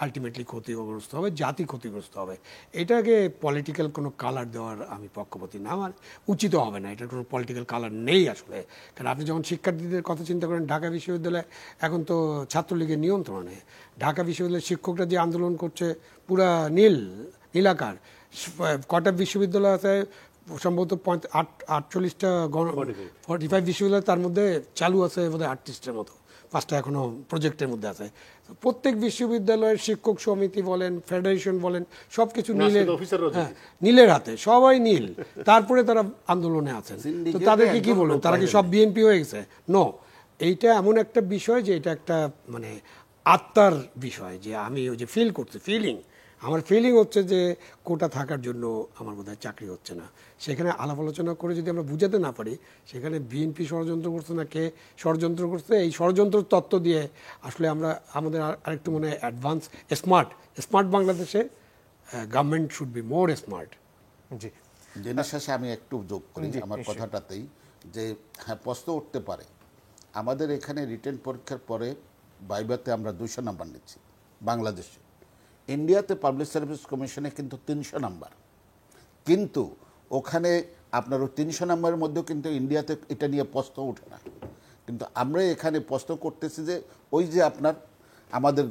আলটিমেটলি ক্ষতিগ্রস্ত হবে, জাতি ক্ষতিগ্রস্ত হবে। এটাকে পলিটিক্যাল কোনো কালার দেওয়ার আমি পক্ষপাতী না, আমার উচিত হবে না, এটার কোনো পলিটিক্যাল কালার নেই আসলে। কারণ আপনি যখন শিক্ষার্থীদের কথা চিন্তা করেন, ঢাকা বিশ্ববিদ্যালয় এখন তো ছাত্রলীগের নিয়ন্ত্রণে, ঢাকা বিশ্ববিদ্যালয়ের শিক্ষকরা যে আন্দোলন করছে পুরা নীলাকার। কটা বিশ্ববিদ্যালয় আছে সম্ভবত 48টা 45 বিশ্ববিদ্যালয়, তার মধ্যে চালু আছে বোধহয় 38টার মতো, 5টা এখনো প্রজেক্টের মধ্যে আছে। প্রত্যেক বিশ্ববিদ্যালয়ের শিক্ষক সমিতি বলেন, ফেডারেশন বলেন, সবকিছু নীলের হাতে, সবাই নীল। তারপরে তারা আন্দোলনে আছেন, তো তাদেরকে কি বলবো, তারা কি সব বিএনপি হয়ে গেছে? নো, এইটা এমন একটা বিষয় যে এটা একটা মানে আত্মার বিষয়, যে আমি ওই যে ফিল করছি, আমার ফিলিং হচ্ছে যে কোটা থাকার জন্য আমার বোধহয় চাকরি হচ্ছে না। সেখানে আলাপ আলোচনা করে যদি আমরা বুঝাতে না পারি সেখানে বিএনপি ষড়যন্ত্র করছে না কে ষড়যন্ত্র করছে, এই ষড়যন্ত্র তত্ত্ব দিয়ে আসলে আমরা আমাদের আরেকটু মনে হয় অ্যাডভান্স স্মার্ট বাংলাদেশে government should be more smart. জি, দিনের শেষে আমি একটু যোগ করি আমার কথাটাতেই, যে হ্যাঁ প্রশ্ন উঠতে পারে, আমাদের এখানে রিটেন পরীক্ষার পরে ভাইভাতে আমরা 200 নাম্বার নিচ্ছি বাংলাদেশে, ইন্ডিয়াতে পাবলিক সার্ভিস কমিশনে কিন্তু 300 নাম্বার, কিন্তু ওখানে আপনার ওই 300 নাম্বারের মধ্যেও কিন্তু ইন্ডিয়াতে এটা নিয়ে প্রশ্ন ওঠে না। কিন্তু আমরা এখানে প্রশ্ন করতেছি যে ওই যে আপনার আমাদের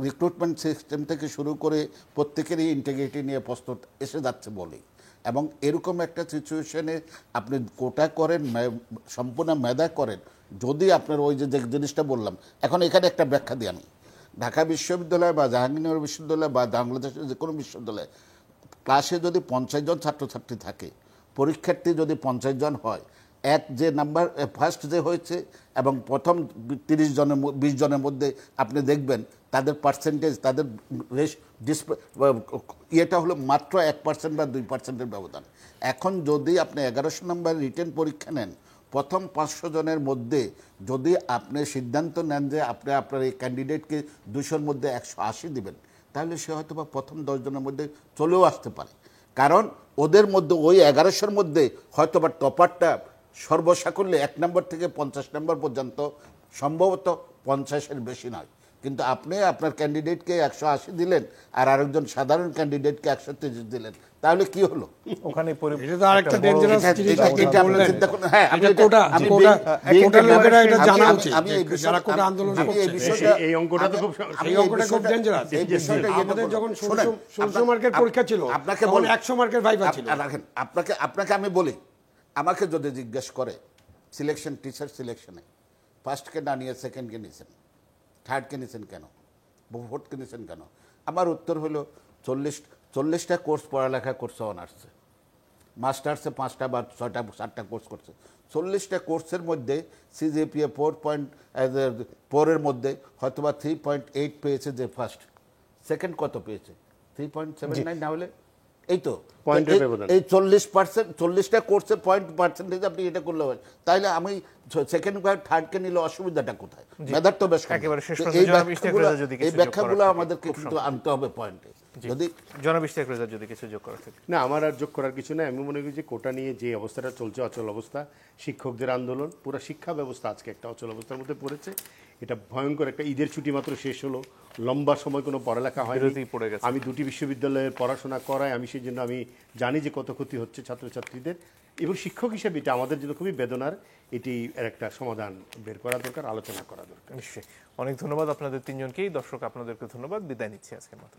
রিক্রুটমেন্ট সিস্টেম থেকে শুরু করে প্রত্যেকেরই ইন্টিগ্রিটি নিয়ে প্রশ্ন এসে যাচ্ছে বলেই, এবং এরকম একটা সিচুয়েশনে আপনি কোটা করেন, সম্পূর্ণ মেধা করেন, যদি আপনার ওই যে জিনিসটা বললাম, এখন এখানে একটা ব্যাখ্যা দিই আমি, ঢাকা বিশ্ববিদ্যালয় বা জাহাঙ্গীরনগর বিশ্ববিদ্যালয় বা বাংলাদেশের যে কোনো বিশ্ববিদ্যালয়ে ক্লাসে যদি 50 জন ছাত্রছাত্রী থাকে, পরীক্ষার্থী যদি 50 জন হয়, এক যে নাম্বার ফার্স্ট যে হয়েছে এবং প্রথম 20 জনের মধ্যে আপনি দেখবেন তাদের পার্সেন্টেজ, তাদের ইয়েটা হলো মাত্র 1% বা 2%-এর ব্যবধান। এখন যদি আপনি 1100 নম্বর রিটেন পরীক্ষা নেন, প্রথম 500 জনের মধ্যে যদি আপনি সিদ্ধান্ত নেন যে আপনি আপনার এই ক্যান্ডিডেটকে 200-র মধ্যে 180 দিবেন, তাহলে সে হয়তো বা প্রথম 10 জনের মধ্যে চলেও আসতে পারে। কারণ ওদের মধ্যে ওই 1100-র মধ্যে হয়তো বা টপারটা সর্বসাকল্যে 1 নম্বর থেকে 50 নম্বর পর্যন্ত সম্ভবত 50-এর বেশি নয়, কিন্তু আপনি আপনার ক্যান্ডিডেটকে 180 দিলেন আর আরেকজন সাধারণ ক্যান্ডিডেটকে 130 দিলেন, তাহলে কি হলো? ওখানে আপনাকে আমি বলি, আমাকে যদি জিজ্ঞেস করে সিলেকশন, টিচার সিলেকশনে ফার্স্টকে না নিয়ে সেকেন্ডকে নিয়েছেন, থার্ডকে নিয়েছেন কেন, ফোর্থকে নিয়েছেন কেন, আমার উত্তর হলো 40টা কোর্স পড়ালেখা করছে অনার্সে, মাস্টার্সে 5টা বা 6টা 7টা কোর্স করছে, 40টা কোর্সের মধ্যে সিজিপিএ 4.4-এর মধ্যে হয়তো বা 3.8 পেয়েছে যে ফার্স্ট, সেকেন্ড কত পেয়েছে 3.79, না হলে এই তো এই 40টা কোর্সের পয়েন্ট পার্সেন্টেজ আপনি এটা করলে হয়, তাইলে আমি সেকেন্ড বা থার্ডকে নিলে অসুবিধাটা কোথায়? মেধার তো বেশ, এই ব্যাখ্যাগুলো আমাদেরকে কিন্তু আনতে হবে পয়েন্টে। যদি যদি কিছু যোগ করা থাকে। না, আমার আর যোগ করার কিছু না। আমি মনে করি যে কোটা নিয়ে যে অবস্থাটা চলছে, অচল অবস্থা, শিক্ষকদের আন্দোলন, পুরো শিক্ষা ব্যবস্থা আজকে একটা অচল অবস্থার মধ্যে পড়েছে। এটা ভয়ঙ্কর একটা, ঈদের ছুটি মাত্র শেষ হলো, লম্বা সময় কোনো পড়ালেখা হয়নি। আমি 2টি বিশ্ববিদ্যালয়ে পড়াশোনা করাই, আমি সেই জন্য আমি জানি যে কত ক্ষতি হচ্ছে ছাত্রছাত্রীদের, এবং শিক্ষক হিসেবে এটা আমাদের জন্য খুবই বেদনার। এটি এর একটা সমাধান বের করা দরকার, আলোচনা করা দরকার। নিশ্চয়ই। অনেক ধন্যবাদ আপনাদের 3জনকেই। দর্শক আপনাদেরকে ধন্যবাদ, বিদায় নিচ্ছি আজকের মতো।